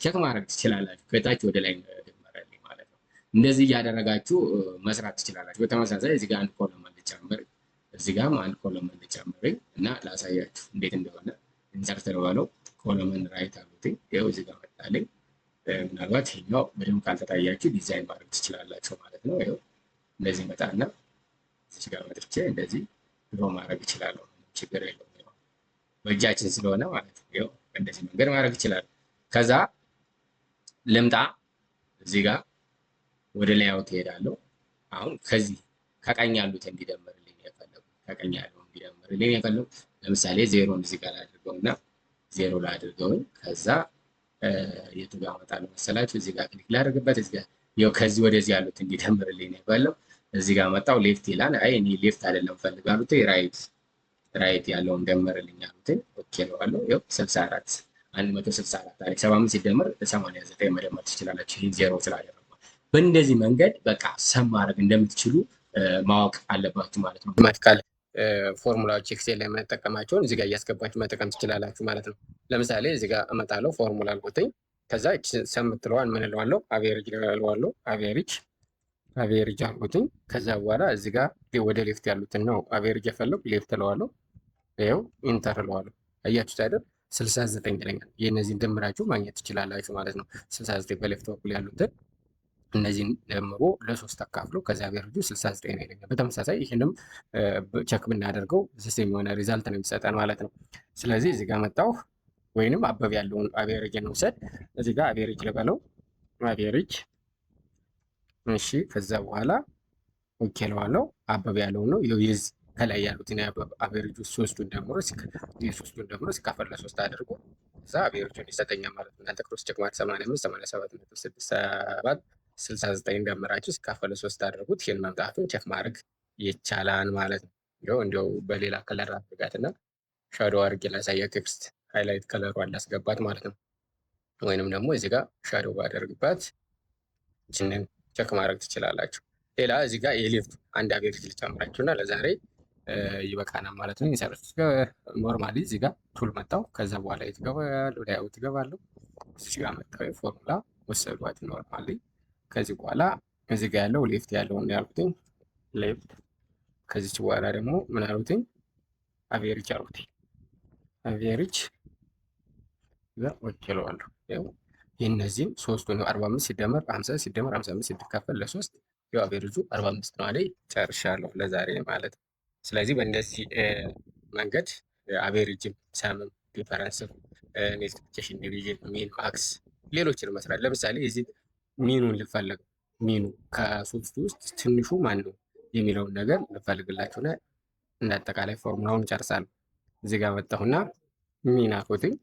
S1: ቼክ ማድረግ ትችላላችሁ። ከታች ወደ ላይ ነው የደመረልኝ ማለት ነው። እንደዚህ እያደረጋችሁ መስራት ትችላላችሁ። በተመሳሳይ እዚህ ጋር አንድ ኮለመን ልጨምር፣ እዚህ ጋርም አንድ ኮለመን ልጨምር እና ላሳያችሁ እንዴት እንደሆነ። ኢንሰርት ነው ኮለመን ራይት አሉት። ይኸው እዚህ ጋር መጣልኝ። ምናልባት ይሄኛው በደንብ ካልተታያችሁ ዲዛይን ማድረግ ትችላላችሁ ማለት ነው። ይኸው እንደዚህ መጣና እዚህ ጋር መጥቼ እንደዚህ ድሮ ማድረግ እችላለሁ። ችግር የለውም። በእጃችን ስለሆነ ማለት ነው። ይኸው እንደዚህ መንገድ ማድረግ ይችላል። ከዛ ልምጣ እዚህ ጋር ወደ ላይአውት እሄዳለሁ። አሁን ከዚህ ከቀኝ ያሉት እንዲደምርልኝ የፈለጉ ለምሳሌ ዜሮን እዚህ ጋር ላድርገውና ዜሮ ላድርገውኝ ከዛ የቱ ጋር አመጣለሁ መሰላችሁ? እዚህ ጋር ክሊክ ላደርግበት እዚህ ጋር ይኸው ከዚህ ወደዚህ ያሉት እንዲደምርልኝ ነው የፈለጉ። እዚህ ጋር መጣው ሌፍት ይላል። አይ እኔ ሌፍት አይደለም ፈልጋሉት ራይት ያለውን ደምርልኝ አሉት። ኦኬ ነው አለው። ይኸው 164 አለ። 75 ሲደመር 89 መደመር ትችላላችሁ። ይሄን ዜሮ ስላደረገ በእንደዚህ መንገድ በቃ ሰም ማድረግ እንደምትችሉ ማወቅ አለባችሁ ማለት ነው። ማቴማቲካል ፎርሙላዎች ኤክሴል ላይ የምንጠቀማቸውን እዚህ ጋር እያስገባችሁ መጠቀም ትችላላችሁ ማለት ነው። ለምሳሌ እዚህ ጋር እመጣለሁ፣ ፎርሙላ አልኩትኝ። ከዛ ሰም የምትለዋን ምን እለዋለሁ? አቬሬጅ እለዋለሁ። አቬሬጅ አልኩትኝ። ከዛ በኋላ እዚህ ጋር ወደ ሌፍት ያሉትን ነው አቬሬጅ የፈለጉ ሌፍት እለዋለሁ። ይኸው ኢንተር እለዋለሁ። አያችሁት አይደል? 69 ይለኛል። የእነዚህን ድምራችሁ ማግኘት ትችላላችሁ ማለት ነው። 69 በሌፍት በኩል ያሉትን እነዚህን ደምሮ ለ3 አካፍሎ ከዚያ አቬሬጁ 69 ነው ይለኛል። በተመሳሳይ ይህንም ቸክ ብናደርገው ሲስቴም የሆነ ሪዛልት ነው የሚሰጠን ማለት ነው። ስለዚህ እዚህ ጋር መጣሁ ወይንም አበብ ያለውን አቬሬጅ እንውሰድ። እዚህ ጋር አቬሬጅ ልበለው፣ አቬሬጅ። እሺ ከዛ በኋላ ኦኬ እለዋለሁ። አበብ ያለውን ነው ከላይ ያሉትን አቬሬጁ ሶስቱን ደምሮ ሲካፈል ለሶስት አድርጎ እዛ አቬሬጁን ይሰጠኛል ማለት ነው። እናንተ ክሮስ ቼክ ማድረግ 85 87.67 69 ደምራችሁ ሲካፈል ለሶስት አድርጉት። ይህን መምጣቱን ቼክ ማድረግ ይቻላል ማለት ነው። እንዲያው በሌላ ከለር አድርጋትና ሻዶ አድርጌ ላሳያ ቴክስት ሃይላይት ከለሯን ላስገባት ማለት ነው። ወይንም ደግሞ እዚህ ጋር ሻዶ ባደርግባት ይህንን ቼክ ማድረግ ትችላላችሁ። ሌላ እዚህ ጋር የሌፍቱ አንድ አቬሬጅ ልጨምራችሁ እና ለዛሬ ይበቃናል ማለት ነው። ኢንሰርት ኖርማሊ እዚህ ጋር ቱል መጣው። ከዛ በኋላ የትገባለሁ ወደ ያው ትገባለሁ። እዚህ ጋር መጣው ፎርሙላ ወሰዷት ኖርማሊ። ከዚህ በኋላ እዚህ ጋር ያለው ሌፍት ያለውን ያልኩትኝ ሌፍት። ከዚች በኋላ ደግሞ ምን አልኩትኝ አቬሬጅ አልኩትኝ አቬሬጅ ጋር ወክለዋለሁ። ያው የእነዚህም ሶስቱን 45 ሲደመር 50 ሲደመር 55 ሲካፈል ለሶስት ያው አቬሬጁ 45 ነው አለ። ጨርሻለሁ ለዛሬ ማለት ነው። ስለዚህ በእንደዚህ መንገድ አቬሬጅም ሰምም ዲፈረንስም ኔትሪፊኬሽን ዲቪዥን ሚን ማክስ ሌሎችን መስራት። ለምሳሌ እዚህ ሚኑን ልፈልግ ሚኑ ከሶስቱ ውስጥ ትንሹ ማን ነው የሚለውን ነገር ልፈልግላችሁና እንደ አጠቃላይ ፎርሙላውን ጨርሳለሁ። እዚህ ጋር መጣሁና ሚን አልኩትኝ።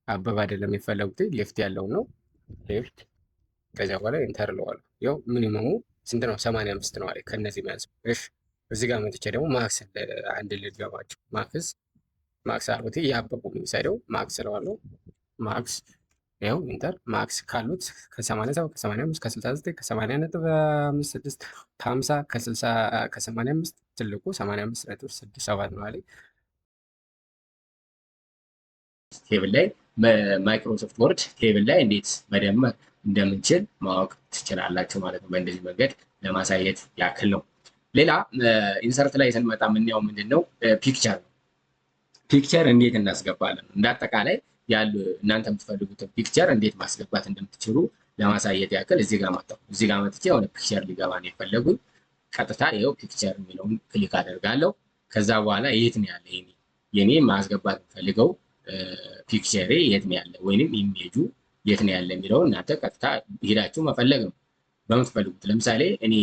S1: አበባ አይደለም የፈለጉት ሌፍት ያለው ነው ሌፍት። ከዚያ በኋላ ኢንተር እለዋለሁ። ያው ሚኒመሙ ስንት ነው? 85 ነው አለ ከነዚህ የሚያንስ። እሺ እዚህ ጋር መጥቼ ደግሞ ማክስ አንድ ልድገማቸው። ማክስ አልኩት። ያበቡ የሚሰደው ማክስ እለዋለሁ። ማክስ ያው ኢንተር ማክስ ካሉት ከ87 ከ85 ከ69 ከ80.56 ከ50 ከ60 ከ85 ትልቁ 85.67 ነው አለ። ቴብል ላይ ማይክሮሶፍት ወርድ ቴብል ላይ እንዴት መደመር እንደምንችል ማወቅ ትችላላችሁ ማለት ነው። በእንደዚህ መንገድ ለማሳየት ያክል ነው። ሌላ ኢንሰርት ላይ ስንመጣ የምናየው ምንድን ነው? ፒክቸር ነው። ፒክቸር እንዴት እናስገባለን? እንዳጠቃላይ ያሉ እናንተ የምትፈልጉትን ፒክቸር እንዴት ማስገባት እንደምትችሉ ለማሳየት ያክል እዚህ ጋር መጣሁ። እዚህ ጋር መጥቼ የሆነ ፒክቸር ሊገባ ነው የፈለጉኝ። ቀጥታ ይኸው ፒክቸር የሚለውን ክሊክ አደርጋለሁ። ከዛ በኋላ የት ነው ያለ የኔ ማስገባት የምፈልገው ፒክቸሬ የት ነው ያለ ወይንም ኢሜጁ የት ነው ያለ የሚለውን እናንተ ቀጥታ ሄዳችሁ መፈለግ ነው በምትፈልጉት። ለምሳሌ እኔ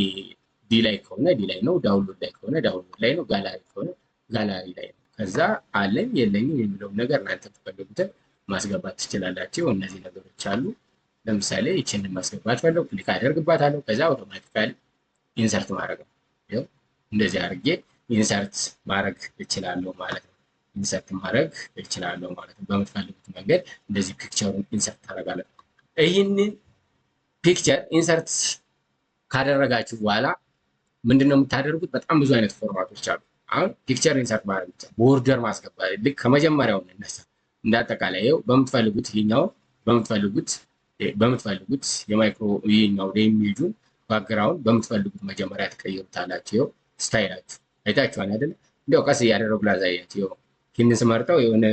S1: ዲ ላይ ከሆነ ዲ ላይ ነው፣ ዳውንሎድ ላይ ከሆነ ዳውንሎድ ላይ ነው፣ ጋላሪ ከሆነ ጋላሪ ላይ ነው። ከዛ አለኝ የለኝም የሚለውን ነገር እናንተ የምትፈልጉትን ማስገባት ትችላላችሁ። እነዚህ ነገሮች አሉ። ለምሳሌ ይችንን ማስገባት ፈለጉ፣ ክሊክ አደርግባታለሁ። ከዛ አውቶማቲካሊ ኢንሰርት ማድረግ ነው። ይኸው እንደዚህ አድርጌ ኢንሰርት ማድረግ እችላለሁ ማለት ነው። ኢንሰርት ማድረግ እችላለሁ ማለት ነው። በምትፈልጉት መንገድ እንደዚህ ፒክቸሩን ኢንሰርት ታደርጋለህ። ይህንን ፒክቸር ኢንሰርት ካደረጋችሁ በኋላ ምንድን ነው የምታደርጉት? በጣም ብዙ አይነት ፎርማቶች አሉ። አሁን ፒክቸር ኢንሰርት ማድረግ ብቻ ቦርደር ማስገባት ልክ ከመጀመሪያው እንነሳ። እንዳጠቃላይ ይኸው በምትፈልጉት ይሄኛውን በምትፈልጉት የማይክሮ ይሄኛው ኢሜጁን ባክግራውንድ በምትፈልጉት መጀመሪያ ትቀይሩታላችሁ። ይኸው ስታይላችሁ አይታችኋል አይደል? እንዲያው ቀስ እያደረጉ ላሳያችሁ። ይኸው ይህንን ስመርጠው የሆነ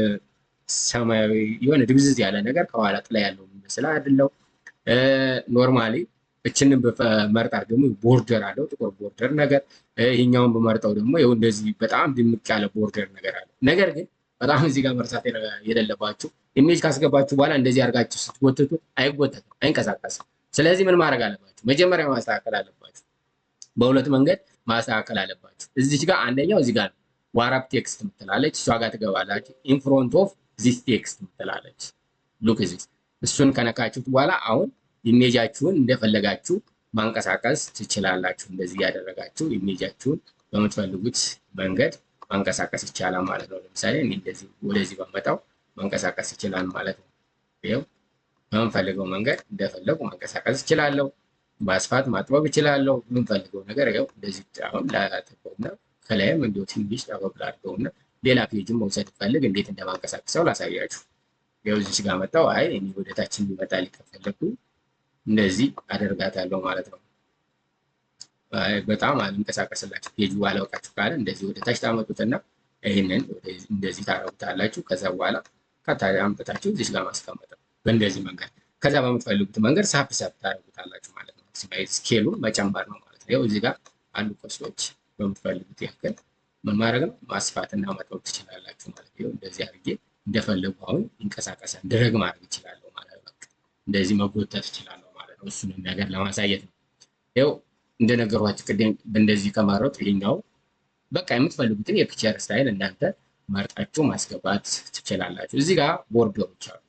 S1: ሰማያዊ የሆነ ድብዝዝ ያለ ነገር ከኋላ ጥላ ያለው የሚመስል አይደለው። ኖርማሊ እችንን በመርጣት ደግሞ ቦርደር አለው ጥቁር ቦርደር ነገር። ይሄኛውን በመርጠው ደግሞ ይኸው እንደዚህ በጣም ድምቅ ያለ ቦርደር ነገር አለው። ነገር ግን በጣም እዚህ ጋር መርሳት የሌለባችሁ ኢሜጅ ካስገባችሁ በኋላ እንደዚህ አድርጋችሁ ስትጎትቱ አይጎተትም፣ አይንቀሳቀስም። ስለዚህ ምን ማድረግ አለባችሁ? መጀመሪያ ማስተካከል አለባችሁ። በሁለት መንገድ ማስተካከል አለባችሁ። እዚች ጋር አንደኛው እዚህ ጋር ዋራፕ ቴክስት ምትላለች፣ እሷ ጋር ትገባላችሁ። ኢንፍሮንት ኦፍ ዚስ ቴክስት ምትላለች። ሉክ ዚስ። እሱን ከነካችሁት በኋላ አሁን ኢሜጃችሁን እንደፈለጋችሁ ማንቀሳቀስ ትችላላችሁ። እንደዚህ ያደረጋችሁ ኢሜጃችሁን በምትፈልጉት መንገድ ማንቀሳቀስ ይቻላል ማለት ነው። ለምሳሌ እኔ እንደዚህ ወደዚህ በመጣው ማንቀሳቀስ ይችላል ማለት ነው። ይኸው በምንፈልገው መንገድ እንደፈለጉ ማንቀሳቀስ ይችላለሁ። ማስፋት ማጥበብ ይችላለሁ። የምንፈልገው ነገር ይኸው እንደዚህ አሁን ላተቆና ከላይም እንዲሁ ትንሽ ጠበብ ላድርገውና ሌላ ፔጅን መውሰድ ፈልግ እንዴት እንደማንቀሳቀሰው ላሳያችሁ። ይኸው እዚህ ጋር መጣው። አይ እኔ ወደታችን እንዲመጣ ሊከፈለኩ እንደዚህ አደርጋታለሁ ማለት ነው። በጣም አልንቀሳቀስላችሁ ፔጁ ባላውቃችሁ ካለ እንደዚህ ወደታች ታመጡትና ይህንን እንደዚህ ታረጉታላችሁ። ከዛ በኋላ ከታች አምጥታችሁ እዚህ ጋር ማስቀመጥ በእንደዚህ መንገድ። ከዛ በምትፈልጉት መንገድ ሳብ ታረጉታላችሁ ማለት ነው። ስኬሉን መጨመር ነው ማለት ነው። ይኸው እዚህ ጋር አሉ ኮስቶች በምትፈልጉት ያክል ምን ማድረግ ነው ማስፋትና ማጥበብ ትችላላችሁ ማለት ነው። እንደዚህ አድርጌ እንደፈለጉ አሁን ይንቀሳቀሳል ድረግ ማድረግ ይችላለሁ ማለት ነው። እንደዚህ መጎተት ይችላለሁ ማለት ነው። እሱንም ነገር ለማሳየት ነው። ይኸው እንደነገርኳችሁ ቅድም እንደዚህ ከማረጥ ይሄኛው በቃ የምትፈልጉትን የፒክቸር ስታይል እናንተ መርጣችሁ ማስገባት ትችላላችሁ። እዚህ ጋር ቦርደሮች አሉ።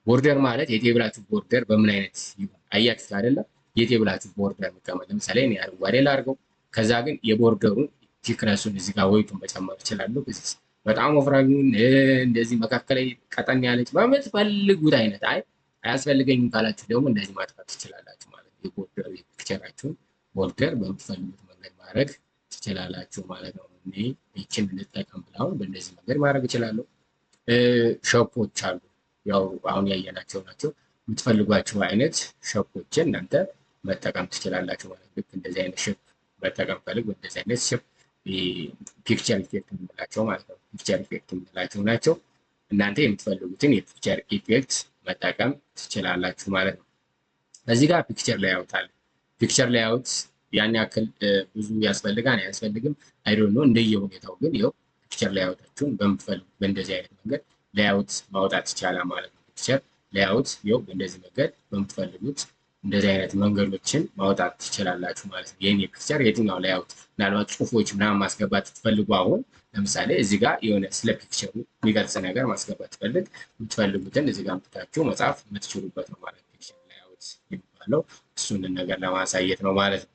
S1: ቦርደር ማለት የቴብላችሁ ቦርደር በምን አይነት ይሁን አያችሁት አይደለም? የቴብላችሁ ቦርደር የሚቀመጥ ለምሳሌ እኔ አረንጓዴ ላድርገው። ከዛ ግን የቦርደሩን ቲክነሱን እዚህ ጋር ወይቱን መጨመር እችላለሁ። በጣም ወፍራሚውን እንደዚህ መካከላዊ ቀጠን ያለች በምትፈልጉት አይነት አያስፈልገኝም ካላችሁ ደግሞ እንደዚህ ማጥፋት ትችላላችሁ ማለት ነው። የቦርደር የፒክቸራችሁን ቦርደር በምትፈልጉት መንገድ ማድረግ ትችላላችሁ ማለት ነው። እኔ ይችን ልጠቀም ብላውን በእንደዚህ መንገድ ማድረግ እችላለሁ። ሸፖች አሉ፣ ያው አሁን ያየናቸው ናቸው። የምትፈልጓቸው አይነት ሸፖችን እናንተ መጠቀም ትችላላችሁ ማለት ነው። ልክ እንደዚህ አይነት ሸፕ መጠቀም ፈልግ እንደዚህ አይነት ሸፕ ፒክቸር ኢፌክት የምንላቸው ማለት ነው። ፒክቸር ኢፌክት የምንላቸው ናቸው። እናንተ የምትፈልጉትን የፒክቸር ኢፌክት መጠቀም ትችላላችሁ ማለት ነው። እዚህ ጋር ፒክቸር ላይአውት አለ። ፒክቸር ላይአውት ያን ያክል ብዙ ያስፈልጋል አያስፈልግም አይዶን ነው እንደየሁኔታው፣ ግን ይኸው ፒክቸር ላይአውታችሁን በምትፈልጉት በእንደዚህ አይነት መንገድ ላይአውት ማውጣት ይቻላል ማለት ነው። ፒክቸር ላይአውት ይኸው በእንደዚህ መንገድ በምትፈልጉት እንደዚህ አይነት መንገዶችን ማውጣት ትችላላችሁ ማለት ነው። ይህን የፒክቸር የትኛው ላይአውት ምናልባት ጽሁፎች ምናምን ማስገባት ትፈልጉ፣ አሁን ለምሳሌ እዚህ ጋር የሆነ ስለ ፒክቸሩ የሚገልጽ ነገር ማስገባት ትፈልግ የምትፈልጉትን እዚህ ጋር አምጥታችሁ መጻፍ የምትችሉበት ነው ማለት ነው። ፒክቸር ላይአውት የሚባለው እሱንን ነገር ለማሳየት ነው ማለት ነው።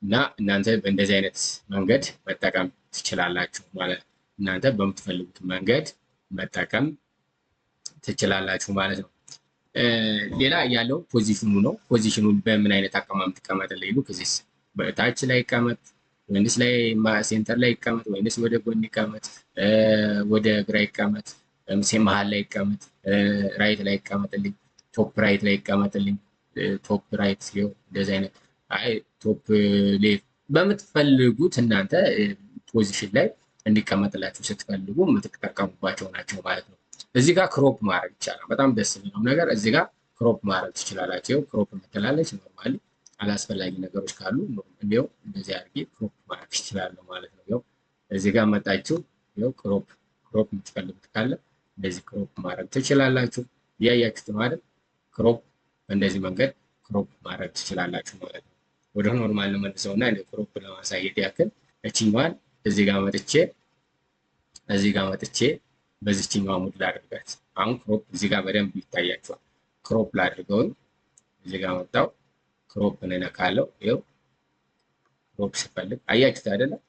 S1: እና እናንተ በእንደዚህ አይነት መንገድ መጠቀም ትችላላችሁ ማለት ነው። እናንተ በምትፈልጉት መንገድ መጠቀም ትችላላችሁ ማለት ነው። ሌላ ያለው ፖዚሽኑ ነው። ፖዚሽኑ በምን አይነት አቀማመጥ ይቀመጥልኝ ነው። ከዚህ በታች ላይ ይቀመጥ ወይንስ ላይ ሴንተር ላይ ይቀመጥ ወይንስ ወደ ጎን ይቀመጥ፣ ወደ ግራ ይቀመጥ፣ መሀል ላይ ይቀመጥ፣ ራይት ላይ ይቀመጥልኝ፣ ቶፕ ራይት ላይ ይቀመጥልኝ፣ ቶፕ ራይት ሲሆን እንደዚህ አይነት ቶፕ ሌፍት በምትፈልጉት እናንተ ፖዚሽን ላይ እንዲቀመጥላችሁ ስትፈልጉ የምትጠቀሙባቸው ናቸው ማለት ነው። እዚህ ጋር ክሮፕ ማድረግ ይቻላል። በጣም ደስ የሚለው ነገር እዚህ ጋር ክሮፕ ማድረግ ትችላላችሁ። ክሮፕ የምትላለች ኖርማሊ አላስፈላጊ ነገሮች ካሉ እንዲያው እንደዚህ አድርጌ ክሮፕ ማድረግ ይችላለሁ ማለት ነው። ያው እዚህ ጋር መጣችሁ ያው ክሮፕ የምትፈልጉት ካለ እንደዚህ ክሮፕ ማድረግ ትችላላችሁ። እያያችሁት ማለት ክሮፕ በእንደዚህ መንገድ ክሮፕ ማድረግ ትችላላችሁ ማለት ነው። ወደ ኖርማል ለመልሰው እና እንደ ክሮፕ ለማሳየት ያክል እቺኛዋን እዚህ ጋር መጥቼ በዚህኛዋ ሙድ ላድርጋት። አሁን ክሮፕ እዚህ ጋር በደንብ ይታያችኋል። ክሮፕ ላድርገው እዚህ ጋር መጣው ክሮፕ ነካለው። ይኸው ክሮፕ ስፈልግ አያችሁት አይደለም?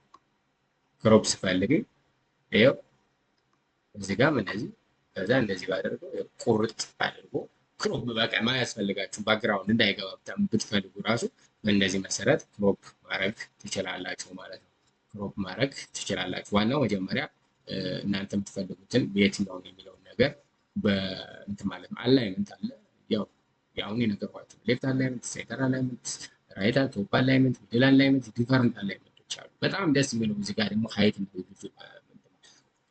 S1: ክሮፕ ስፈልግ ይኸው እዚህ ጋር እንደዚህ ከዛ እንደዚህ ባደርገው ቁርጥ አድርጎ ክሮፕ በቃ ማያስፈልጋችሁ ባክግራውንድ እንዳይገባ ብትፈልጉ ራሱ በእንደዚህ መሰረት ክሮፕ ማድረግ ትችላላችሁ ማለት ነው። ክሮፕ ማድረግ ትችላላችሁ። ዋናው መጀመሪያ እናንተ የምትፈልጉትን የትኛውን የሚለውን ነገር በእንትን ማለት ነው። አላይመንት አለ ያው አሁን የነገርኳችሁ ሌፍት አላይመንት፣ ሴንተር አላይመንት፣ ራይት ቶፕ አላይመንት፣ ሚድል አላይመንት፣ ዲፈረንት አላይመንቶች አሉ። በጣም ደስ የሚለው እዚህ ጋር ደግሞ ሀይት ነው።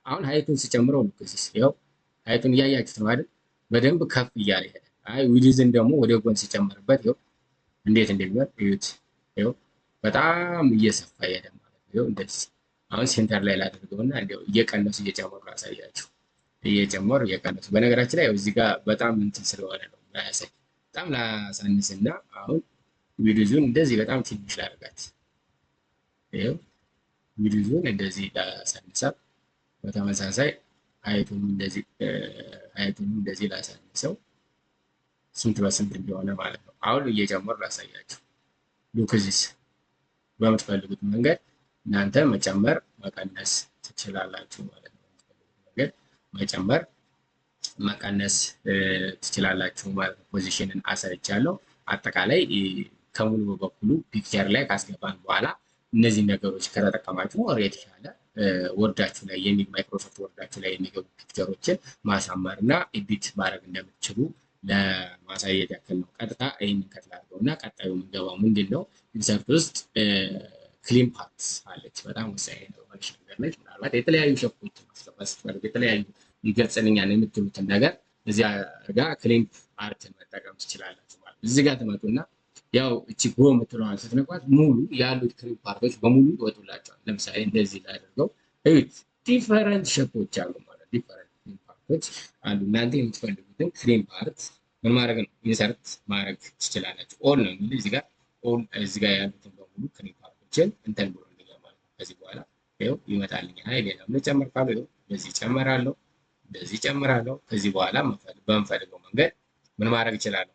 S1: አሁን ሀይቱን ሲጨምረው ነው ከዚህ ያው ሀይቱን እያያችሁት ነው አይደል? በደንብ ከፍ እያለ ይሄዳል። ዊድዝን ደግሞ ወደ ጎን ሲጨምርበት ይኸው እንዴት እንደሚሆን እዩት። ይኸው በጣም እየሰፋ ይሄዳል ማለት ነው። ይኸው እንደዚህ አሁን ሴንተር ላይ ላድርገውና እንደው እየቀነሱ እየጨመሩ አሳያችሁ። እየጨመሩ እየቀነሱ በነገራችን ላይ እዚህ ጋር በጣም እንትን ስለሆነ ነው ያሳይ። በጣም ላሳንስና አሁን ዊድዙን እንደዚህ በጣም ትንሽ ላድርጋት። ይኸው ዊድዙን እንደዚህ ላሳንሳት። በተመሳሳይ ሀይቱን እንደዚህ ላሳንሰው ስንት በስንት እንደሆነ ማለት ነው። አሁን እየጨመሩ ላሳያችሁ። ሉክዚስ በምትፈልጉት መንገድ እናንተ መጨመር መቀነስ ትችላላችሁ ማለት ነው። መንገድ መጨመር መቀነስ ትችላላችሁ ማለት ነው። ፖዚሽንን አሰርቻለሁ። አጠቃላይ ከሙሉ በኩሉ ፒክቸር ላይ ካስገባን በኋላ እነዚህ ነገሮች ከተጠቀማችሁ የተሻለ ወርዳችሁ ላይ ማይክሮሶፍት ወርዳችሁ ላይ የሚገቡ ፒክቸሮችን ማሳመር እና ኤዲት ማድረግ እንደምትችሉ ለማሳየት ያክል ነው። ቀጥታ ይህን ከትላርገው እና ቀጣዩ የምንገባው ምንድን ነው? ኢንሰርት ውስጥ ክሊን ፓርት አለች። በጣም ወሳኝ ነገር ነች። ምናልባት የተለያዩ ሸፖችን ማስገባት ስትፈልጉ የተለያዩ ይገልጽልኛል የምትሉትን ነገር እዚያ ጋር ክሊን ፓርትን መጠቀም ትችላላችሁ ማለት ነው። እዚህ ጋር ትመጡና ያው እቺ ጎ የምትለዋን ስትነኳት ሙሉ ያሉት ክሊን ፓርቶች በሙሉ ይወጡላቸዋል። ለምሳሌ እንደዚህ ላድርገው እዩት። ዲፈረንት ሸፖች አሉ ማለት ዲፈረንት ክሊን ፓርቶች አሉ። እናንተ የምትፈልጉትን ክሊን ፓርት ምን ማድረግ ነው? ኢንሰርት ማድረግ ትችላላችሁ። ኦል ነው የሚል እዚህ ጋር ኦል እዚህ ጋር ያሉትን በሙሉ ክሊን ፓርቶችን እንትን ብሎ ማለት ነው። ከዚህ በኋላ ይኸው ይመጣልኛል። ሌላም ልጨምር ካለው ይኸው በዚህ ጨምራለሁ፣ በዚህ ጨምራለሁ። ከዚህ በኋላ በምፈልገው መንገድ ምን ማድረግ እችላለሁ?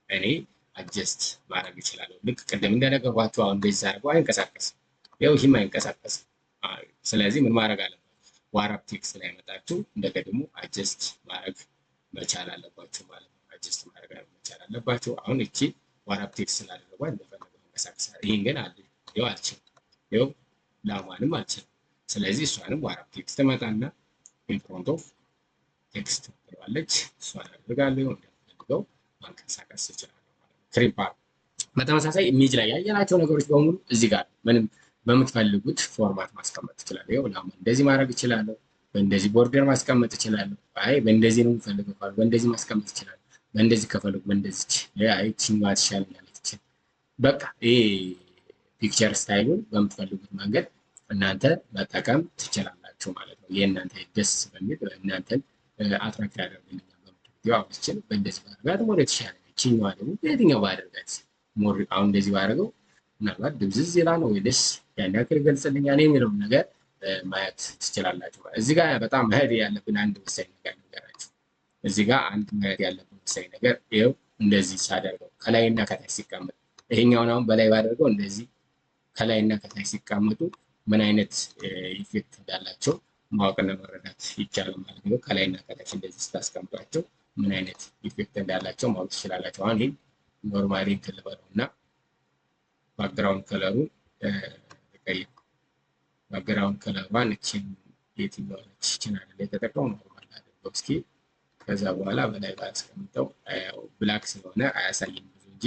S1: እኔ አጀስት ማድረግ እችላለሁ። ልክ ቅድም እንደነገርኳችሁ አሁን እንደዚህ አድርገው አይንቀሳቀስም። ይኸው ይህም አይንቀሳቀስም። ስለዚህ ምን ማድረግ አለባችሁ? ዋራፕ ቴክስት ላይ መጣችሁ እንደቀድሞ አጀስት ማድረግ መቻል አለባችሁ ማለት ነው። አጀስት ማድረግ መቻል አለባችሁ። አሁን እቺ ዋራፕ ቴክስት ስላደረጓ እንደፈለገው ይንቀሳቀሳል። ይህን ግን ይኸው አልችልም። ይኸው ላማንም አልችልም። ስለዚህ እሷንም ዋራፕ ቴክስት መጣና ኢንፍሮንት ኦፍ ቴክስት ትለዋለች። እሷን አድርጋለሁ እንደፈልገው ማንቀሳቀስ ይችላል ማለት ነው። ክሪም ፓርት በተመሳሳይ ኢሜጅ ላይ ያየናቸው ነገሮች በሙሉ እዚህ ጋር ምንም በምትፈልጉት ፎርማት ማስቀመጥ ትችላለሁ። ይኸው ላማ እንደዚህ ማድረግ እችላለሁ። በእንደዚህ ቦርደር ማስቀመጥ እችላለሁ። አይ በእንደዚህ ነው የምፈልገው ካሉ በእንደዚህ ማስቀመጥ እችላለሁ። በእንደዚህ ከፈልጉ በእንደዚህ አይ ቺንዋ ትሻለኛለች። በቃ ይሄ ፒክቸር ስታይሉን በምትፈልጉት መንገድ እናንተ መጠቀም ትችላላችሁ ማለት ነው። የእናንተ ደስ በሚል እናንተን አትራክት ያደርግልኛል በምትሉት ያው አብስችን በእንደዚህ ባደርጋት ሞር የተሻለ ነው። ቺንዋ ደግሞ በየትኛው ባደርጋት ሞር አሁን እንደዚህ ባደርገው ምናልባት ድብዝዝ ይላል ወይስ ያን ያክል ይገልጽልኛል የሚለውን ነገር ማየት ትችላላችሁ። እዚህ ጋር በጣም መሄድ ያለብን አንድ ወሳኝ ነገር ነገራችሁ። እዚህ ጋር አንድ መሄድ ያለብን ወሳኝ ነገር ይኸው እንደዚህ ሳደርገው ከላይና ከታች ሲቀመጥ ይሄኛውን አሁን በላይ ባደርገው እንደዚህ ከላይና ከታች ሲቀመጡ ምን አይነት ኢፌክት እንዳላቸው ማወቅና መረዳት ይቻላል ማለት ነው። ከላይና ከታች እንደዚህ ስታስቀምጧቸው ምን አይነት ኢፌክት እንዳላቸው ማወቅ ትችላላችሁ። አሁን ይሄ ኖርማሊ እንትን ልበለውና ባክግራውንድ ከለሩ ቀይር ባክግራውንድ ከለሯን እቺን የትኛው ነች? እቺን አይደል የተጠቀመው ኖርማል አድርገው እስኪ። ከዛ በኋላ በላይ ባስቀምጠው ያው ብላክ ስለሆነ አያሳይም ብዙ እንጂ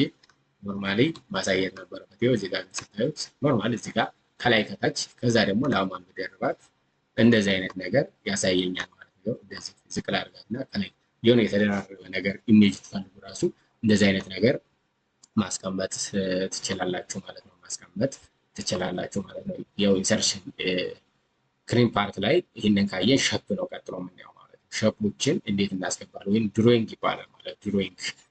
S1: ኖርማሊ ማሳየት ነበረበት። ይኸው እዚህ ጋር ስታዩት ኖርማል እዚህ ጋር ከላይ ከታች ከዛ ደግሞ ላማን በደርባት እንደዚህ አይነት ነገር ያሳየኛል ማለት ነው። እንደዚህ ዝቅላ አድርጋትና ከላይ የሆነ የተደራረበ ነገር ኢሜጅ ትፈልጉ ራሱ እንደዚህ አይነት ነገር ማስቀመጥ ትችላላችሁ ማለት ነው። ማስቀመጥ ትችላላችሁ ማለት ነው። ያው ኢንሰርሽን ክሪም ፓርት ላይ ይህንን ካየን ሸፕ ነው ቀጥሎ የምናየው ማለት ነው። ሸፖችን እንዴት እናስገባለን ወይም ድሮይንግ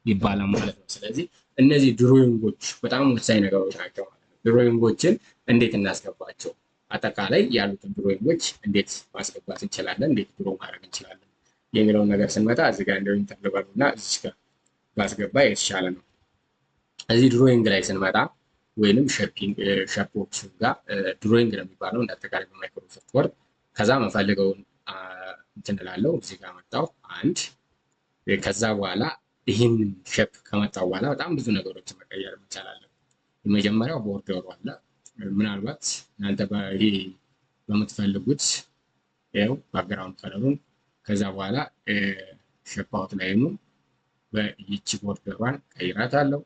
S1: ይባላል ማለት ነው። ስለዚህ እነዚህ ድሮይንጎች በጣም ወሳኝ ነገሮች ናቸው ማለት ነው። ድሮይንጎችን እንዴት እናስገባቸው፣ አጠቃላይ ያሉትን ድሮይንጎች እንዴት ማስገባት እንችላለን፣ እንዴት ድሮ ማድረግ እንችላለን የሚለውን ነገር ስንመጣ እዚህ ጋር እንደው ኢንተርቫል እና እዚህ ጋር ባስገባ የተሻለ ነው። እዚህ ድሮይንግ ላይ ስንመጣ ወይንም ሸፖች ጋር ድሮይንግ ነው የሚባለው እንደ አጠቃላይ በማይክሮሶፍት ወርድ። ከዛ መፈልገውን እንትን እላለሁ እዚህ ጋር መጣሁ አንድ። ከዛ በኋላ ይህን ሸፕ ከመጣው በኋላ በጣም ብዙ ነገሮችን መቀየር እንችላለን። የመጀመሪያው ቦርደሩ አለ። ምናልባት እናንተ ይሄ በምትፈልጉት ይኸው ባክግራውንድ ከለሩን ከዛ በኋላ ሸፕ አውትላይኑ በይቺ ቦርደሯን ቀይራታለሁ።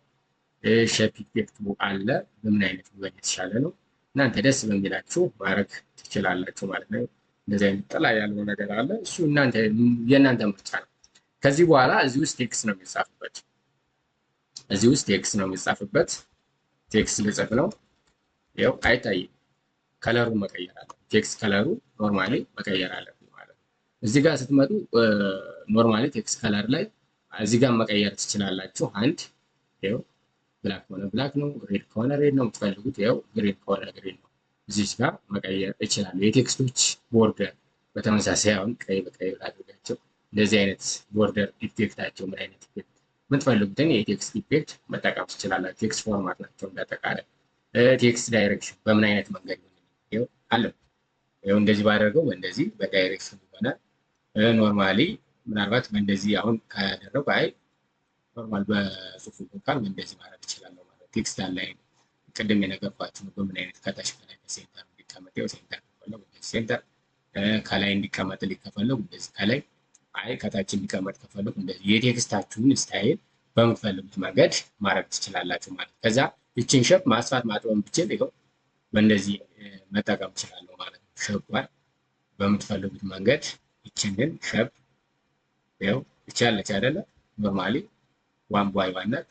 S1: ሼፕ ኢፌክቱ አለ። በምን አይነት ቢሆን የተሻለ ነው እናንተ ደስ በሚላችሁ ማድረግ ትችላላችሁ ማለት ነው። እንደዚህ አይነት ጥላ ያለው ነገር አለ። እሱ የእናንተ ምርጫ ነው። ከዚህ በኋላ እዚህ ውስጥ ቴክስት ነው የሚጻፍበት። እዚህ ውስጥ ቴክስት ነው የሚጻፍበት። ቴክስት ልጽፍ ነው። ይኸው አይታይም። ከለሩን መቀየር አለ። ቴክስት ከለሩ ኖርማሊ መቀየር አለብኝ ማለት ነው። እዚህ ጋር ስትመጡ ኖርማሊ ቴክስት ከለር ላይ እዚህ ጋር መቀየር ትችላላችሁ። አንድ ይኸው ብላክ ከሆነ ብላክ ነው፣ ሬድ ከሆነ ሬድ ነው የምትፈልጉት። ይኸው ግሪን ከሆነ ግሪን ነው። እዚህ ጋር መቀየር እችላለሁ። የቴክስቶች ቦርደር በተመሳሳይ አሁን ቀይ በቀይ አድርጋቸው እንደዚህ አይነት ቦርደር ኢፌክታቸው ምን አይነት ኢፌክት የምትፈልጉትን የቴክስት ኢፌክት መጠቀም ትችላላችሁ። ቴክስት ፎርማት ናቸው እንዳጠቃላይ። ቴክስት ዳይሬክሽን በምን አይነት መንገድ ይኸው አለ። ይኸው እንደዚህ ባደርገው በእንደዚህ በዳይሬክሽን ይሆናል። ኖርማሊ ምናልባት በእንደዚህ አሁን ካያደረጉ አይ ኖርማል በጽሁፍ እንኳን እንደዚህ ማድረግ እችላለሁ ማለት ቴክስት ላይ ቅድም የነገርኳችሁ ነው። በምን አይነት ከታች ከላይ ሴንተር እንዲቀመጥ ይኸው ሴንተር ከፈለጉ እንደዚህ ሴንተር፣ ከላይ እንዲቀመጥ ከፈለጉ እንደዚህ ከላይ፣ አይ ከታች እንዲቀመጥ ከፈለጉ እንደዚህ የቴክስታችሁን ስታይል በምትፈልጉት መንገድ ማድረግ ትችላላችሁ ማለት። ከዛ ይችን ሸፕ ማስፋት ማጥበብ ብችል ይኸው በእንደዚህ መጠቀም እችላለሁ ማለት ነው። ሸፕዋን በምትፈልጉት መንገድ ይችንን ሸፕ ይኸው ይቻለች አይደለ ኖርማሊ ዋን ባይ ዋን ናት።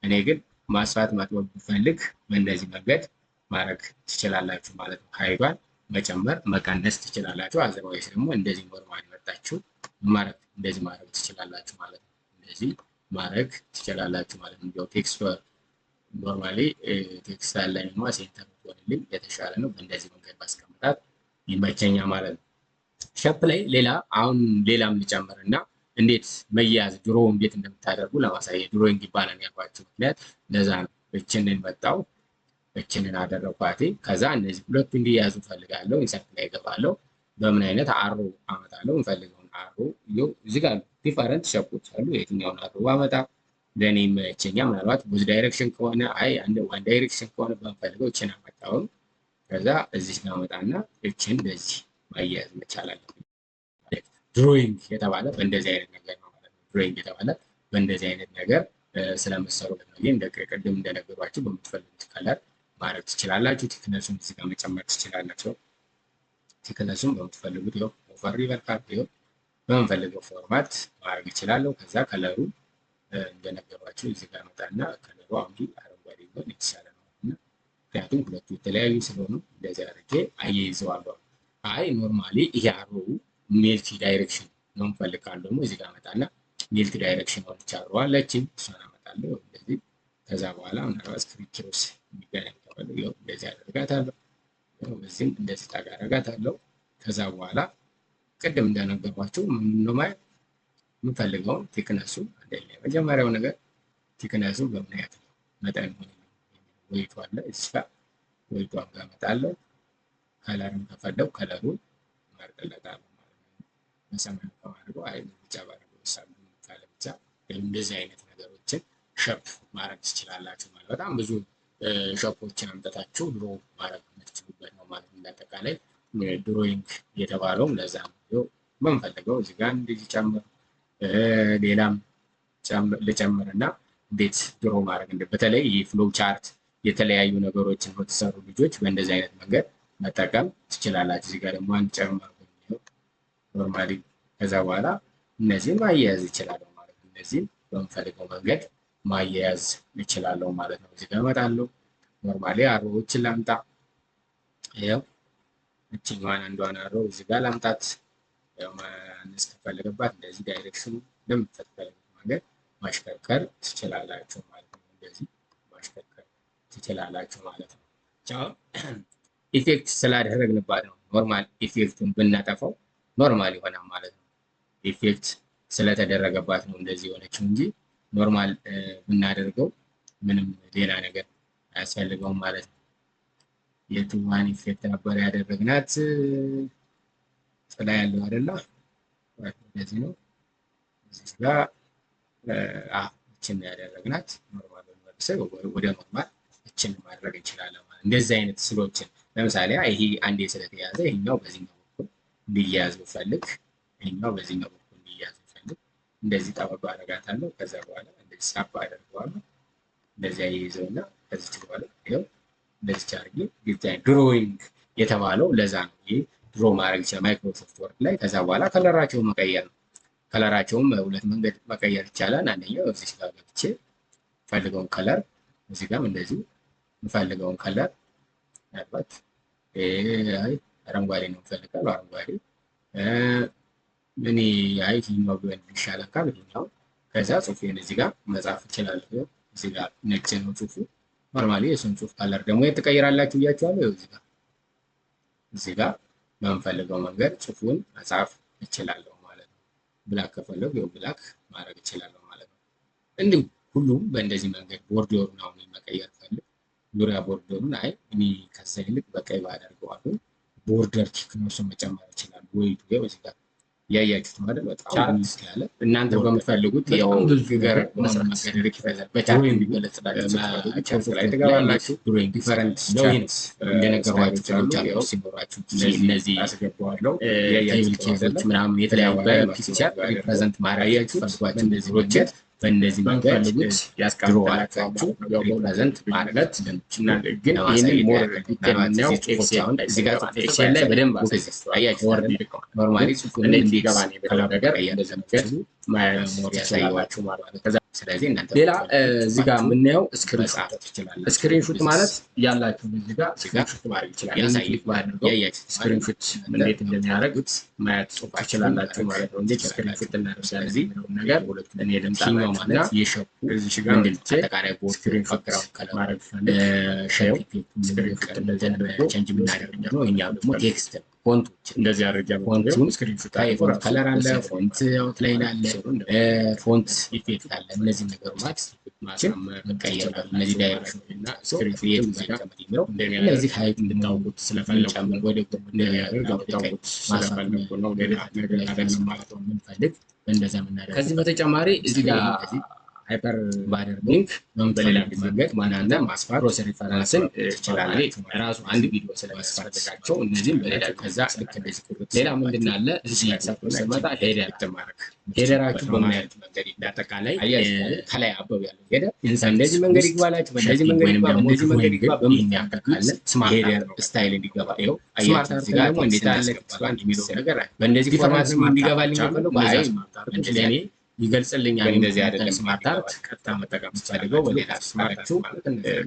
S1: እኔ ግን ማስፋት ማጥበብ ብፈልግ በእንደዚህ መንገድ ማድረግ ትችላላችሁ ማለት ነው። ሀይቷን መጨመር መቀነስ ትችላላችሁ። አዘርዋይስ ደግሞ እንደዚህ ኖርማሊ መጣችሁ ማድረግ እንደዚህ ማድረግ ትችላላችሁ ማለት ነው። እንደዚህ ማድረግ ትችላላችሁ ማለት ነው። ያው ቴክስት ኖርማሊ ቴክስት ላይ ነው ሴንተር ወደልኝ የተሻለ ነው። በእንደዚህ መንገድ ማስቀመጣት ይመቸኛል ማለት ነው። ሸፕ ላይ ሌላም ልጨምር እና እንዴት መያዝ ድሮ እንዴት እንደምታደርጉ ለማሳየት ድሮይንግ ይባላል ያልኳቸው ምክንያት ለዛ ነው። እችንን መጣው እችንን አደረኳት። ከዛ እነዚህ ሁለቱ እንዲያዙ ፈልጋለሁ። ኢንሰርት ላይ ገባለሁ። በምን አይነት አሮ አመጣለሁ? እንፈልገውን አሮ እዚህ ጋር ዲፈረንት ሸፖች አሉ። የትኛውን አሮ አመጣ ለእኔ ይመቸኛል። ምናልባት ብዙ ዳይሬክሽን ከሆነ ዋን ዳይሬክሽን ከሆነ በምፈልገው እችን አመጣውን። ከዛ እዚህ ጋር አመጣና እችን በዚህ ማያያዝ መቻል አለብኝ። ድሮይንግ የተባለ በእንደዚህ አይነት ነገር ነው ማለት ነው። ድሮይንግ የተባለ በእንደዚህ አይነት ነገር ስለምሰሩ ቅድም እንደነገሯችሁ በምትፈልጉት ከለር ማድረግ ትችላላችሁ። ቲክነሱን እዚህ ጋር መጨመር ትችላላችሁ። ቲክነሱን በምትፈልጉት ኦቨር ሪቨር በምፈልገው ፎርማት ማድረግ ይችላለሁ። ከዛ ከለሩ እንደነገሯችሁ እዚህ ጋር መጣና ከለሩ አሁን አረንጓዴ ቢሆን የተሻለ ነው። ምክንያቱም ሁለቱ የተለያዩ ስለሆኑ እንደዚህ አድርጌ አያይዘዋለሁ። አይ ኖርማሊ ይሄ አሮው ሜልቲ ዳይሬክሽን ነው የምፈልግ ደግሞ እዚህ ጋር መጣና ሜልቲ ዳይሬክሽን ሆነች አለችኝ እሷን አመጣለሁ እንደዚህ። ከዛ በኋላ ምናልባት ስክሪፕቸርስ የሚገናኝ ተባለው እንደዚህ አደርጋታለሁ። በዚህም እንደዚህ ታጋ አደርጋታለሁ። ከዛ በኋላ ቅድም እንደነገርኳችሁ ምንድነው ማለት የምፈልገውን ቲክነሱ አንደኛ መጀመሪያው ነገር ቲክነሱ በምን ያህል መጠን ሆነ ወይቱ አለ እዚህ ጋር ወይቷን ጋር መጣለሁ። ከለርም ከፈለኩ ከለሩን ማርጠለታለሁ ማለት ነው። በሰማያዊ ከማድረገው አይ ብቻ ባደረገው ሳሉ ካለ ብቻ እንደዚህ አይነት ነገሮችን ሸፕ ማድረግ ትችላላችሁ ማለት በጣም ብዙ ሸፖችን አምጥታችሁ ድሮ ማድረግ የምትችሉበት ነው ማለት ነው። እንዳጠቃላይ ድሮይንግ የተባለውም ለዛ ነው። በምፈልገው እዚህ ጋር እንደዚህ ጨምር ሌላም ልጨምርና እንዴት ድሮ ማድረግ በተለይ የፍሎ ቻርት የተለያዩ ነገሮችን የምትሰሩ ልጆች በእንደዚህ አይነት መንገድ መጠቀም ትችላላችሁ። እዚህ ጋር ደግሞ አንድ ጨምር ኖርማሊ። ከዛ በኋላ እነዚህን ማያያዝ ይችላለሁ ማለት ነው። እነዚህን በምፈልገው መንገድ ማያያዝ ይችላለሁ ማለት ነው። እዚህ ጋር እመጣለሁ። ኖርማሊ አሮዎችን ላምጣ። ይኸው እችኛዋን አንዷን አሮ እዚህ ጋር ላምጣት። ያው ማነስ ከፈለገባት እንደዚህ ዳይሬክሽኑ እንደምትፈልጉት መንገድ ማሽከርከር ትችላላችሁ ማለት ነው። እንደዚህ ማሽከርከር ትችላላችሁ ማለት ነው። ቻው ኢፌክት ስላደረግንባት ነው። ኖርማል ኢፌክቱን ብናጠፋው ኖርማል ይሆናል ማለት ነው። ኢፌክት ስለተደረገባት ነው እንደዚህ የሆነችው እንጂ ኖርማል ብናደርገው ምንም ሌላ ነገር አያስፈልገውም ማለት ነው። የቱዋን ኢፌክት ነበር ያደረግናት ጥላ ያለው አይደለ? እንደዚህ ነው። እዚህ ጋር እችን ያደረግናት ኖርማል ወደ ኖርማል እችን ማድረግ እንችላለን ማለት እንደዚህ አይነት ስሎችን ለምሳሌ ይሄ አንዴ ስለተያዘ ይሄኛው በዚህኛው በኩል እንዲያያዝ ብፈልግ ይሄኛው በዚህኛው በኩል እንዲያያዝ ብፈልግ እንደዚህ ጠበብ አደርጋታለሁ። ከዛ በኋላ እንደዚህ ሳብ አደርገዋለሁ። እንደዚህ አያይዘውና ከዚህ በኋላ ይሄው እንደዚህ አድርጌ ዲዛይን ድሮይንግ የተባለው ለዛ ነው። ይሄ ድሮ ማድረግ ይችላል ማይክሮሶፍት ወርድ ላይ። ከዛ በኋላ ከለራቸውን መቀየር ነው። ከለራቸውን በሁለት መንገድ መቀየር ይቻላል። አንደኛው እዚህ ጋር ገብቼ ፈልገውን ከለር እዚህ ጋርም እንደዚህ የምፈልገውን ከለር ምናልባት አረንጓዴ ነው የምፈልገው አረንጓዴ ምን ይሄኛው ቢሆን ይሻላል ካል ይሄኛው። ከዛ ጽሁፌን እዚህ ጋር መጻፍ እችላለሁ። እዚህ ጋር ነጭ ነው ጽሁፉ። ኖርማሊ የሱን ጽሁፍ ከለር ደግሞ ትቀይራላችሁ ብያችኋለሁ። እዚህ ጋር በምፈልገው መንገድ ጽሁፉን መጻፍ እችላለሁ ማለት ነው። ብላክ ከፈለጉ ብላክ ማድረግ እችላለሁ ማለት ነው። እንዲሁም ሁሉም በእንደዚህ መንገድ ቦርደሩን አሁን መቀየር ፈልግ ዙሪያ ቦርደሩን እኔ ከዛ ይልቅ በቀይ ባደርገዋለሁ ቦርደር ቲክነሱን መጨመር ይችላል ወይ እዚህ ጋር ያያችሁት ማለት በጣም ያለ እናንተ በምትፈልጉት ያው ፊገር መገደረክ ይፈዛል በቻርት እንዲገለጽላችሁ ላይ ተጋባላችሁ። ድሮይንግ ዲፈረንት ቻርትስ እንደነገርኳችሁ ሰዎች አሉ ሲኖራችሁ እነዚህ አስገባዋለሁ የያያችሁት ኬዞች ምናምን የተለያዩ በፒክቸር ሪፕሬዘንት ማድረግ ፈልጓችሁ እንደዚህ ሮቼት በእነዚህ መንገድ ያስቀምጣላችሁ ሪፕሬዘንት ማድረግ እና ግን ይሄንን ሞር ዲቴል ኤክሴል እዚህ ጋር ኤክሴል ላይ በደንብ አያችሁ ኖርማሊ ጽሁፉን እንዲገባ ነው የበለው ነገር እንደዘመቻችሁ ሞር ያሳያችሁ ማለት ነው። ስለዚህ እናንተ ሌላ እዚህ ጋር የምናየው ስክሪንሾት ማለት ያላችሁ እዚህ ጋር ስክሪንሾት ማድረግ ይችላል። ያሳይክ ባድርገው ስክሪንሾት እንዴት እንደሚያደርጉት ማየት ትችላላችሁ ማለት ነው። እንዴት ስክሪንሾት እናደርጋለን ስለዚህ ነገር እኔ ለምሳሌ ማለት የሸፑ እዚህ ጋር አጠቃላይ ቦርድ ስክሪንሾት ማድረግ ሼር ስክሪንሾት እንደዚህ ቼንጅ የምናደርግ ነው። እኛ ደግሞ ቴክስት ፎንቶች
S2: እንደዚህ አድርጌ
S1: ፎንቱን
S2: ስክሪንሾት
S1: ፎንት ከለር አለ፣ ፎንት አውትላይን አለ፣ ፎንት ኢፌክት አለ። እነዚህ ነገሮች መቀየር እነዚህ ዳይሬክሽን እና ስክሪን መቀመጥ የሚለው እነዚህ ሀይት እንድታውቁት ስለፈለጉ ወደ ጎን እንደሚያደርግ አውጣውቁት ስለፈለጉ ነው። ሌላ ነገር አይደለም ማለት ነው የምንፈልግ እንደዛ የምናደርግ። ከዚህ በተጨማሪ እዚህ ጋር ሃይፐር ባደርግ በሌላ መንገድ ማናና ማስፋት ክሮስ ሪፈረንስን ትችላለህ። ራሱ አንድ ቪዲዮ ስለማስፈልጋቸው እነዚህም በሌላ ከዛ ልክ እንደዚህ ሌላ ምንድን አለ እዚህ ስመጣ ሄደር ተማረክ ሄደራችሁ በምን አይነት መንገድ እንዳጠቃላይ ከላይ አበብ ያለው ሄደር እንደዚህ መንገድ ይግባላችሁ፣ በእንደዚህ መንገድ ይግባ፣ በእንደዚህ መንገድ ይግባ በምን ያካካለ ስማርት ሄደር ስታይል እንዲገባ ይኸው አያችሁ። እዚህ ጋር ደግሞ እንዴት አለ ስማርት የሚለው ነገር በእንደዚህ ፎርማት እንዲገባልኝ ነው ባይ ለኔ ይገልጽልኛል። እንደዚህ አይደለም ስማርት አርት ቀጥታ መጠቀም ፈልገው በሌላ ስማርታችሁ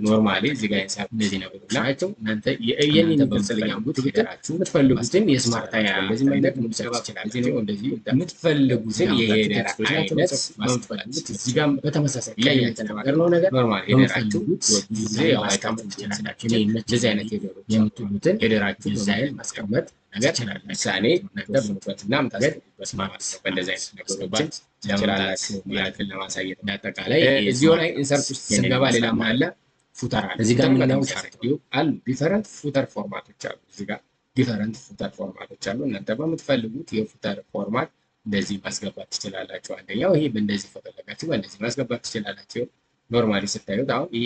S1: ኖርማሊ እዚህ ጋር ኢንሰርት እንደዚህ ነገሮች ናቸው። እናንተ የየኔን ይገልጽልኛል ሄደራችሁ የምትፈልጉትን የስማርት እንደዚህ መንገድ መሰራት ይችላል። እዚህ ነው እንደዚህ የምትፈልጉትን የሄደር አይነት ማስፈልጉት እዚህ ጋር በተመሳሳይ ላይ የተናገርነው ነገር ኖርማሊ ሄደራችሁ ጊዜ ያው አይታችሁ ትችላላችሁ። እንደዚህ አይነት ሄደሮች የምትሉትን ሄደራችሁ ዲዛይን ማስቀመጥ ነገር ይችላል። ምሳሌ ተብሎበትና ምታገድ በስማርት በእንደዚህ አይነት ነገሮችን ለማሳየት ያክል ለማሳየት እንዳጠቃላይ እዚሁ ላይ ኢንሰርት ውስጥ ስንገባ ሌላ አለ ፉተር አለ። እዚህ ጋር ምናምን አሉ ዲፈረንት ፉተር ፎርማቶች አሉ። እዚህ ጋር ዲፈረንት ፉተር ፎርማቶች አሉ። እናንተ በምትፈልጉት የፉተር ፎርማት እንደዚህ ማስገባት ትችላላችሁ። አንደኛው ይሄ በእንደዚህ ከፈለጋችሁ በእንደዚህ ማስገባት ትችላላችሁ። ኖርማሊ ስታዩት አሁን ይሄ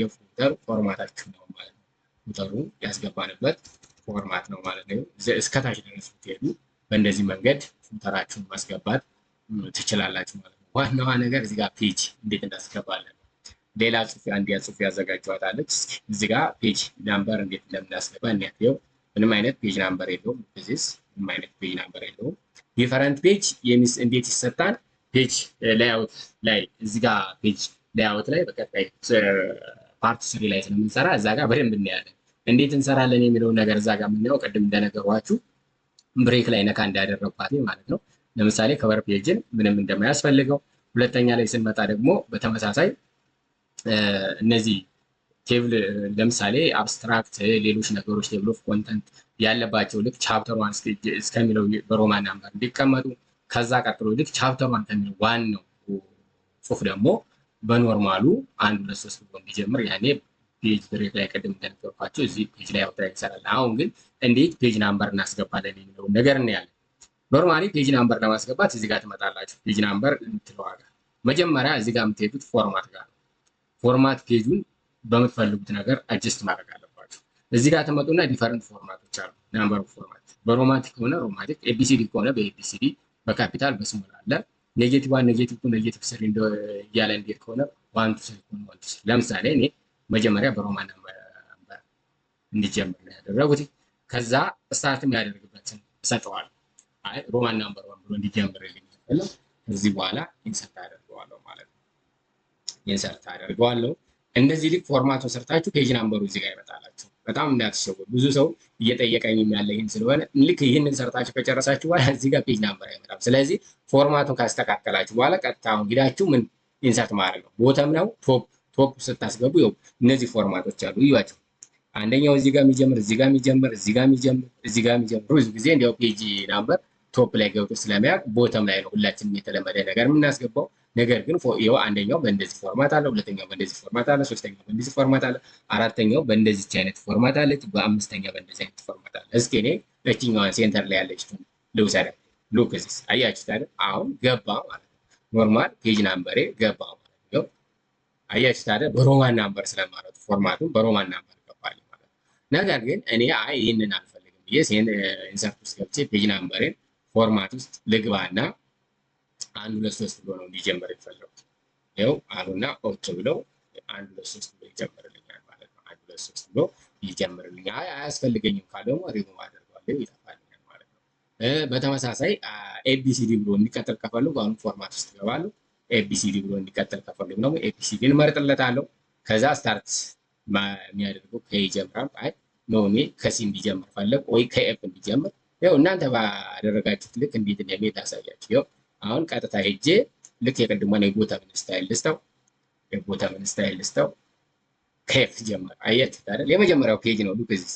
S1: የፉተር ፎርማታችሁ ነው ማለት ነው። ፉተሩ ያስገባንበት ፎርማት ነው ማለት ነው። እስከታች ድረስ ብትሄዱ በእንደዚህ መንገድ ፉተራችሁን ማስገባት ትችላላችሁ ማለት ነው። ዋናዋ ነገር እዚህ ጋር ፔጅ እንዴት እናስገባለን። ሌላ ጽሁፍ አንድ ጽሁፍ ያዘጋጀዋታለች። እዚህ ጋር ፔጅ ናምበር እንዴት እንደምናስገባ እንያየው። ምንም አይነት ፔጅ ናምበር የለውም። ዚስ ምንም አይነት ፔጅ ናምበር የለውም። ዲፈረንት ፔጅ እንዴት ይሰጣል? ፔጅ ሌአውት ላይ እዚህ ጋር ፔጅ ሌአውት ላይ በቀጣይ ፓርት 3 ላይ ስለምንሰራ እዛ ጋር በደንብ እናያለን። እንዴት እንሰራለን የሚለውን ነገር እዛ ጋር የምናየው ቅድም እንደነገርኳችሁ ብሬክ ላይ ነካ እንዳደረግኳት ማለት ነው። ለምሳሌ ከቨር ፔጅን ምንም እንደማያስፈልገው። ሁለተኛ ላይ ስንመጣ ደግሞ በተመሳሳይ እነዚህ ቴብል ለምሳሌ አብስትራክት፣ ሌሎች ነገሮች ቴብል ኦፍ ኮንተንት ያለባቸው ልክ ቻፕተር 1 እስከሚለው በሮማን ናምበር እንዲቀመጡ፣ ከዛ ቀጥሎ ልክ ቻፕተር 1 ከሚለው ዋናው ጽሁፍ ደግሞ በኖርማሉ 1 2 3 ብሎ እንዲጀምር ያኔ ፔጅ ብሬክ ላይ ቅድም እንደነገርኳቸው እዚህ ፔጅ ላይ አውጥተን እንሰራለን። አሁን ግን እንዴት ፔጅ ናምበር እናስገባለን የሚለውን ነገር እናያለን። ኖርማሊ ፔጅ ናምበር ለማስገባት እዚህ ጋር ትመጣላችሁ። ፔጅ ናምበር እንትለዋጋ መጀመሪያ እዚህ ጋር የምትሄዱት ፎርማት ጋር ነው። ፎርማት ፔጁን በምትፈልጉት ነገር አጀስት ማድረግ አለባችሁ። እዚህ ጋር ትመጡና ዲፈረንት ፎርማቶች አሉ። ናምበር ፎርማት በሮማቲክ ከሆነ ሮማቲክ፣ ኤቢሲዲ ከሆነ በኤቢሲዲ፣ በካፒታል በስሞል አለ። ኔጌቲቭ 1 ኔጌቲቭ 2 ኔጌቲቭ 3 እያለ እንዴት ከሆነ 1 2 3 ከሆነ 1 2 ለምሳሌ እኔ መጀመሪያ በሮማን ናምበር እንዲጀምር ነው ያደረጉት። ከዛ ስታርት የሚያደርግበትን እሰጠዋለሁ። አይ ሮማን ናምበር 1 ብሎ እንዲጀምርልኝ ነው። ከዚህ በኋላ ኢንሰርት አደርገዋለሁ ማለት ነው። ኢንሰርት አደርገዋለሁ። እንደዚህ ልክ ፎርማቱን ሰርታችሁ ፔጅ ናምበሩ እዚህ ጋር ይመጣላችሁ። በጣም እንዳትሸወዱ። ብዙ ሰው እየጠየቀኝም ያለ ይህን ስለሆነ ልክ ይህንን ሰርታችሁ ከጨረሳችሁ በኋላ እዚህ ጋር ፔጅ ናምበር አይመጣም። ስለዚህ ፎርማቱን ካስተካከላችሁ በኋላ ቀጥታ ሄዳችሁ ምን ኢንሰርት ማድረግ ነው። ቦተም ነው ቶፕ ስታስገቡ ይኸው እነዚህ ፎርማቶች አሉ። እዩዋቸው። አንደኛው እዚህ ጋር የሚጀምር እዚህ ጋር የሚጀምር እዚህ ጋር የሚጀምር እዚህ ጋር የሚጀምር ብዙ ጊዜ እንዲያው ፔጅ ናምበር ቶፕ ላይ ገብቶ ስለሚያውቅ ቦተም ላይ ነው ሁላችንም የተለመደ ነገር የምናስገባው። ነገር ግን ይኸው አንደኛው በእንደዚህ ፎርማት አለ፣ ሁለተኛው በእንደዚህ ፎርማት አለ፣ ሶስተኛው በእንደዚህ ፎርማት አለ፣ አራተኛው በእንደዚህ አይነት ፎርማት አለች፣ በአምስተኛው በእንደዚህ አይነት ፎርማት አለ። እስኪ እኔ እቺኛዋን ሴንተር ላይ ያለች ልውሰድ። ሉክ እዚህ አያችሁት አይደል? አሁን ገባ ማለት ነው። ኖርማል ፔጅ ናምበሬ ገባ ማለት ነው። አያችሁት አይደል? በሮማን ናምበር ስለማለት ፎርማቱን በሮማን ናምበር ገባል ማለት ነው። ነገር ግን እኔ አይ ይህንን አልፈልግም ብዬ ኢንሰርት ውስጥ ገብቼ ፔጅ ናምበሬን ፎርማት ውስጥ ልግባና 1 2 3 ብሎ ነው እንዲጀምር የፈለጉት። ይኸው አሉና ኦኬ ብለው 1 2 3 ብሎ ይጀምርልኛል ማለት ነው። 1 2 3 ብሎ ይጀምርልኛል። አያስፈልገኝም ካለ ደግሞ ሪሙቭ አደርገዋለሁ፣ ይጠፋልኛል ማለት ነው። በተመሳሳይ ኤቢሲዲ ብሎ እንዲቀጥል ከፈለጉ አሁን ፎርማት ውስጥ ይገባሉ። ኤቢሲዲ ብሎ እንዲቀጥል ከፈለጉ ደግሞ ኤቢሲዲን መርጥለታለሁ። ከዛ ስታርት የሚያደርገው ከይጀምራል። አይ ነው እኔ ከሲ እንዲጀምር ፈለግ ወይ ከኤፍ እንዲጀምር ያው እናንተ ባደረጋችሁት ልክ እንዴት እንደሚሄድ ላሳያችሁ። ያው አሁን ቀጥታ ሄጄ ልክ የቅድሞን የቦተምን ስታይል ልስተው ከኤፍ ጀመር። አያችሁት አይደል? የመጀመሪያው ፔጅ ነው። ሉክ እዚህ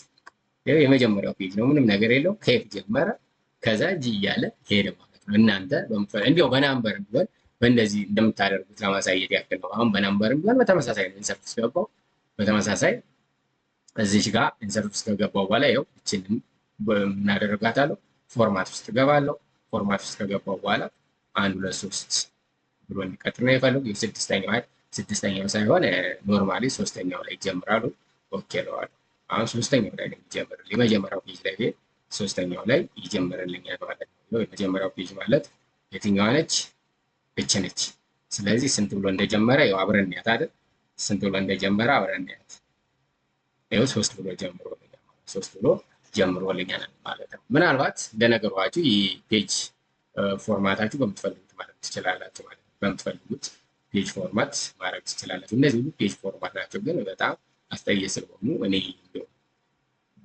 S1: የመጀመሪያው ፔጅ ነው። ምንም ነገር የለው። ከኤፍ ጀመረ ከዛ ጂ እያለ ሄደ ማለት ነው። እናንተ እንዲያው በናምበር ቢሆን በእንደዚህ እንደምታደርጉት ለማሳየት ያክል ነው። አሁን በናምበር ቢሆን በተመሳሳይ ነው ኢንሰርት ውስጥ ገባው። በተመሳሳይ እዚህ ጋር ኢንሰርት ውስጥ ከገባው በኋላ ይኸው እችንም እናደርጋታለሁ። ፎርማት ውስጥ ገባለሁ። ፎርማት ውስጥ ከገባው በኋላ 1 2 3 ብሎ እንዲቀጥል ነው የፈለጉ። ስድስተኛው ሳይሆን ኖርማሊ ሶስተኛው ላይ ይጀምራሉ። ኦኬ እለዋለሁ። አሁን ሶስተኛው ላይ ነው የሚጀምርልኝ። የመጀመሪያው ፔጅ ላይ ቤት ሶስተኛው ላይ ይጀምርልኛል ማለት ነው። የመጀመሪያው ፔጅ ማለት የትኛዋ ነች? እች ነች። ስለዚህ ስንት ብሎ እንደጀመረ ያው አብረን እንያት አይደል? ስንት ብሎ እንደጀመረ አብረን እንያት። ይኸው 3 ብሎ ጀምሮልኛል ማለት 3 ብሎ ጀምሮልኛል ማለት ነው። ምናልባት እንደነገርኳችሁ ይህ ፔጅ ፎርማታችሁ በምትፈልጉት ማለት ትችላላችሁ ማለት ነው። በምትፈልጉት ፔጅ ፎርማት ማድረግ ትችላላችሁ። እነዚህ ሁሉ ፔጅ ፎርማት ናቸው፣ ግን በጣም አስጠየ ስለሆኑ እኔ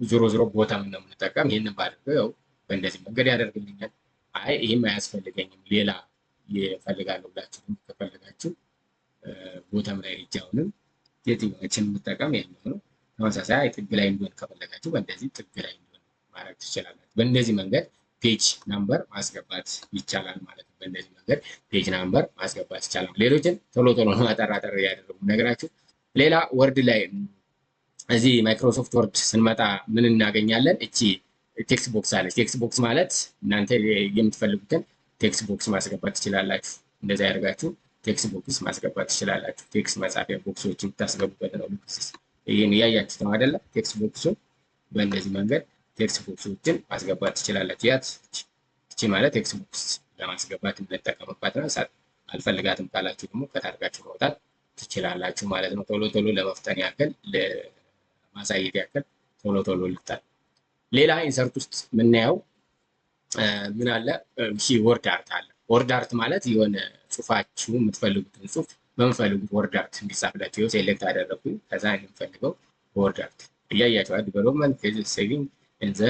S1: ዞሮ ዞሮ ቦታ ምን ነው የምንጠቀም ይህንን ባደርገው ያው በእንደዚህ መንገድ ያደርግልኛል። አይ ይህም አያስፈልገኝም ሌላ ይፈልጋለሁ ብላችሁ ከፈለጋችሁ ቦታም ላይ እጃውንም የትኛዎችን የምጠቀም ያለው ነው። ተመሳሳይ ጥግ ላይ እንዲሆን ከፈለጋችሁ በእንደዚህ ጥግ ላይ እንዲሆን ማድረግ ትችላላችሁ። በእንደዚህ መንገድ ፔጅ ናምበር ማስገባት ይቻላል ማለት ነው። በእንደዚህ መንገድ ፔጅ ናምበር ማስገባት ይቻላል። ሌሎችን ቶሎ ቶሎ አጠር ያደረጉ ነገራችሁ። ሌላ ወርድ ላይ እዚህ ማይክሮሶፍት ወርድ ስንመጣ ምን እናገኛለን? እቺ ቴክስት ቦክስ አለች። ቴክስት ቦክስ ማለት እናንተ የምትፈልጉትን ቴክስት ቦክስ ማስገባት ትችላላችሁ። እንደዚህ ያደርጋችሁ ቴክስት ቦክስ ማስገባት ትችላላችሁ። ቴክስት መጻፊያ ቦክሶች የምታስገቡበት ነው። ይህን እያያችሁት ነው አይደለ? ቴክስት ቦክሱን በእንደዚህ መንገድ ቴክስት ቦክሶችን ማስገባት ትችላላችሁ። ያት እቺ ማለት ቴክስት ቦክስ ለማስገባት የምንጠቀምባት ነው። አልፈልጋትም ካላችሁ ደግሞ ከታርጋችሁ ማውጣት ትችላላችሁ ማለት ነው። ቶሎ ቶሎ ለመፍጠን ያክል ለማሳየት ያክል ቶሎ ቶሎ ልፍጠን። ሌላ ኢንሰርት ውስጥ የምናየው ምን አለ? ወርድ አርት አለ። ወርድ አርት ማለት የሆነ ጽሁፋችሁ የምትፈልጉትን ጽሁፍ በምፈልጉት ወርድ አርት እንዲጻፍላችሁ ሴሌክት አደረኩኝ። ከዛ የምፈልገው ወርድ አርት እያያቸዋል። ዲቨሎፕመንት ፌዝ ሴቪንግ ዘ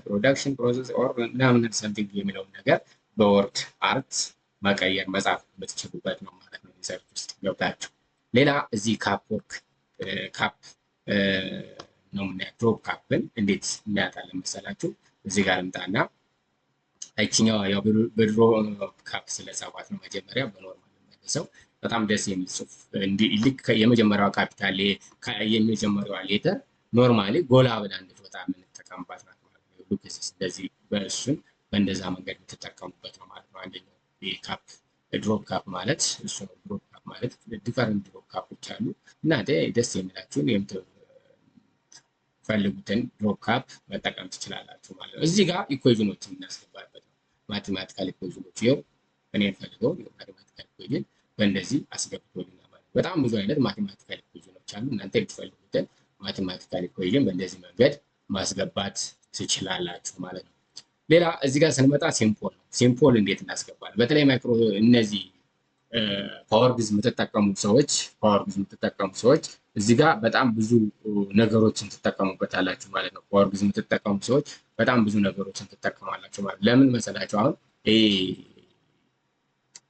S1: ፕሮዳክሽን ፕሮሰስ ኦር ምናምን ሰምቲንግ የሚለውን ነገር በወርድ አርት መቀየር መጻፍ የምትችሉበት ነው ማለት ነው። ኢንሰርት ውስጥ ገብታችሁ ሌላ እዚህ ካፕ ወርክ ካፕ ነው የምናየው። ድሮፕ ካፕን እንዴት እናያታለን መሰላችሁ? እዚህ ጋር ልምጣና አይችኛው ያው በድሮ ካፕ ስለጻፏት ነው መጀመሪያ በኖርማል መልሰው በጣም ደስ የሚል ጽሁፍ ልክ የመጀመሪያዋ ካፒታል የመጀመሪያዋ ሌተር ኖርማሊ ጎላ ብላ እንድትወጣ የምንጠቀምባት ናት ማለት ነው። ሉክስ እንደዚህ በእሱን በእንደዛ መንገድ የምትጠቀሙበት ነው ማለት ነው። አንደኛው ካፕ ድሮፕ ካፕ ማለት እሱ ነው። ድሮፕ ካፕ ማለት ዲፈረንት ድሮፕ ካፖች አሉ። እናንተ ደስ የሚላችሁን የምትፈልጉትን ድሮፕ ካፕ መጠቀም ትችላላችሁ ማለት ነው። እዚህ ጋር ኢኩዌዥኖችን እናስገባበት ነው። ማቴማቲካል ኢኩዌዥኖች ይኸው እኔ ፈልገው ማቴማቲካል ኢኩዌዥን በእንደዚህ አስገብቶልኛል ማለት ነው። በጣም ብዙ አይነት ማቴማቲካል ኢኩዌዥኖች አሉ። እናንተ የምትፈልጉትን ማቴማቲካል ኢኩዌዥን በእንደዚህ መንገድ ማስገባት ትችላላችሁ ማለት ነው። ሌላ እዚህ ጋር ስንመጣ ሲምፖል ነው። ሲምፖል እንዴት እናስገባለን? በተለይ ማይክሮ እነዚህ ፓወር ግዝ የምትጠቀሙ ሰዎች እዚህ ጋር በጣም ብዙ ነገሮችን ትጠቀሙበታላችሁ ማለት ነው። ፓወር ግዝ የምትጠቀሙ ሰዎች በጣም ብዙ ነገሮችን ትጠቀማላችሁ ማለት ለምን መሰላችሁ? አሁን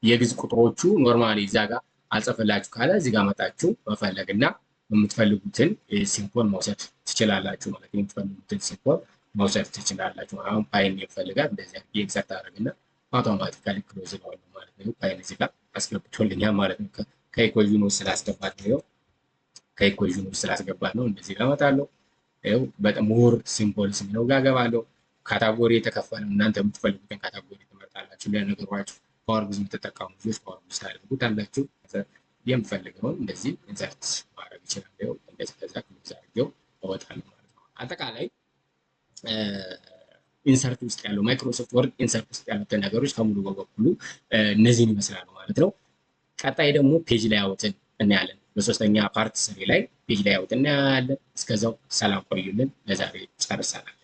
S1: የግዝ ቁጥሮቹ ኖርማሊ እዛ ጋር አልጽፍላችሁ ካለ እዚህ ጋር መጣችሁ መፈለግና የምትፈልጉትን ሲምፖል መውሰድ ትችላላችሁ ማለት ነው። የምትፈልጉትን ሲምፖል መውሰድ ትችላላችሁ። አሁን ፓይን ይፈልጋል እንደዚህ ኤግዛክት አደረግና አውቶማቲካሊ ክሎዝ ነው ማለት ነው። ፓይን እዚህ ጋር አስገብቶልኛል ማለት ነው። ከኢኩዌዥኑ ስላስገባት ነው ከኢኩዌዥኑ ስላስገባት ነው እንደዚህ ጋር እመጣለሁ። ይኸው በጣም ሞር ሲምፖልስ የሚለው ጋር ገባለሁ። ካታጎሪ የተከፈለው እናንተ የምትፈልጉትን ካታጎሪ ትመርጣላችሁ። ለነገሯችሁ ፓወር ግዝ የምትጠቀሙ ልጆች ፓወር ግዝ ታደርጉታላችሁ። የምፈልገውን እንደዚህ ኢንሰርት ማድረግ ይችላል። ይኸው እንደዚህ ከዛ ክሎዝ አድርጌው እወጣለሁ ማለት ነው። አጠቃላይ ኢንሰርት ውስጥ ያለው ማይክሮሶፍት ወርድ ኢንሰርት ውስጥ ያሉትን ነገሮች ከሙሉ በበኩሉ እነዚህን ይመስላሉ ማለት ነው። ቀጣይ ደግሞ ፔጅ ላይ አውጥን እናያለን። በሶስተኛ ፓርት 3 ላይ ፔጅ ላይ አውጥን እናያለን። እስከዛው ሰላም ቆዩልን። ለዛሬ ጨርሰናል።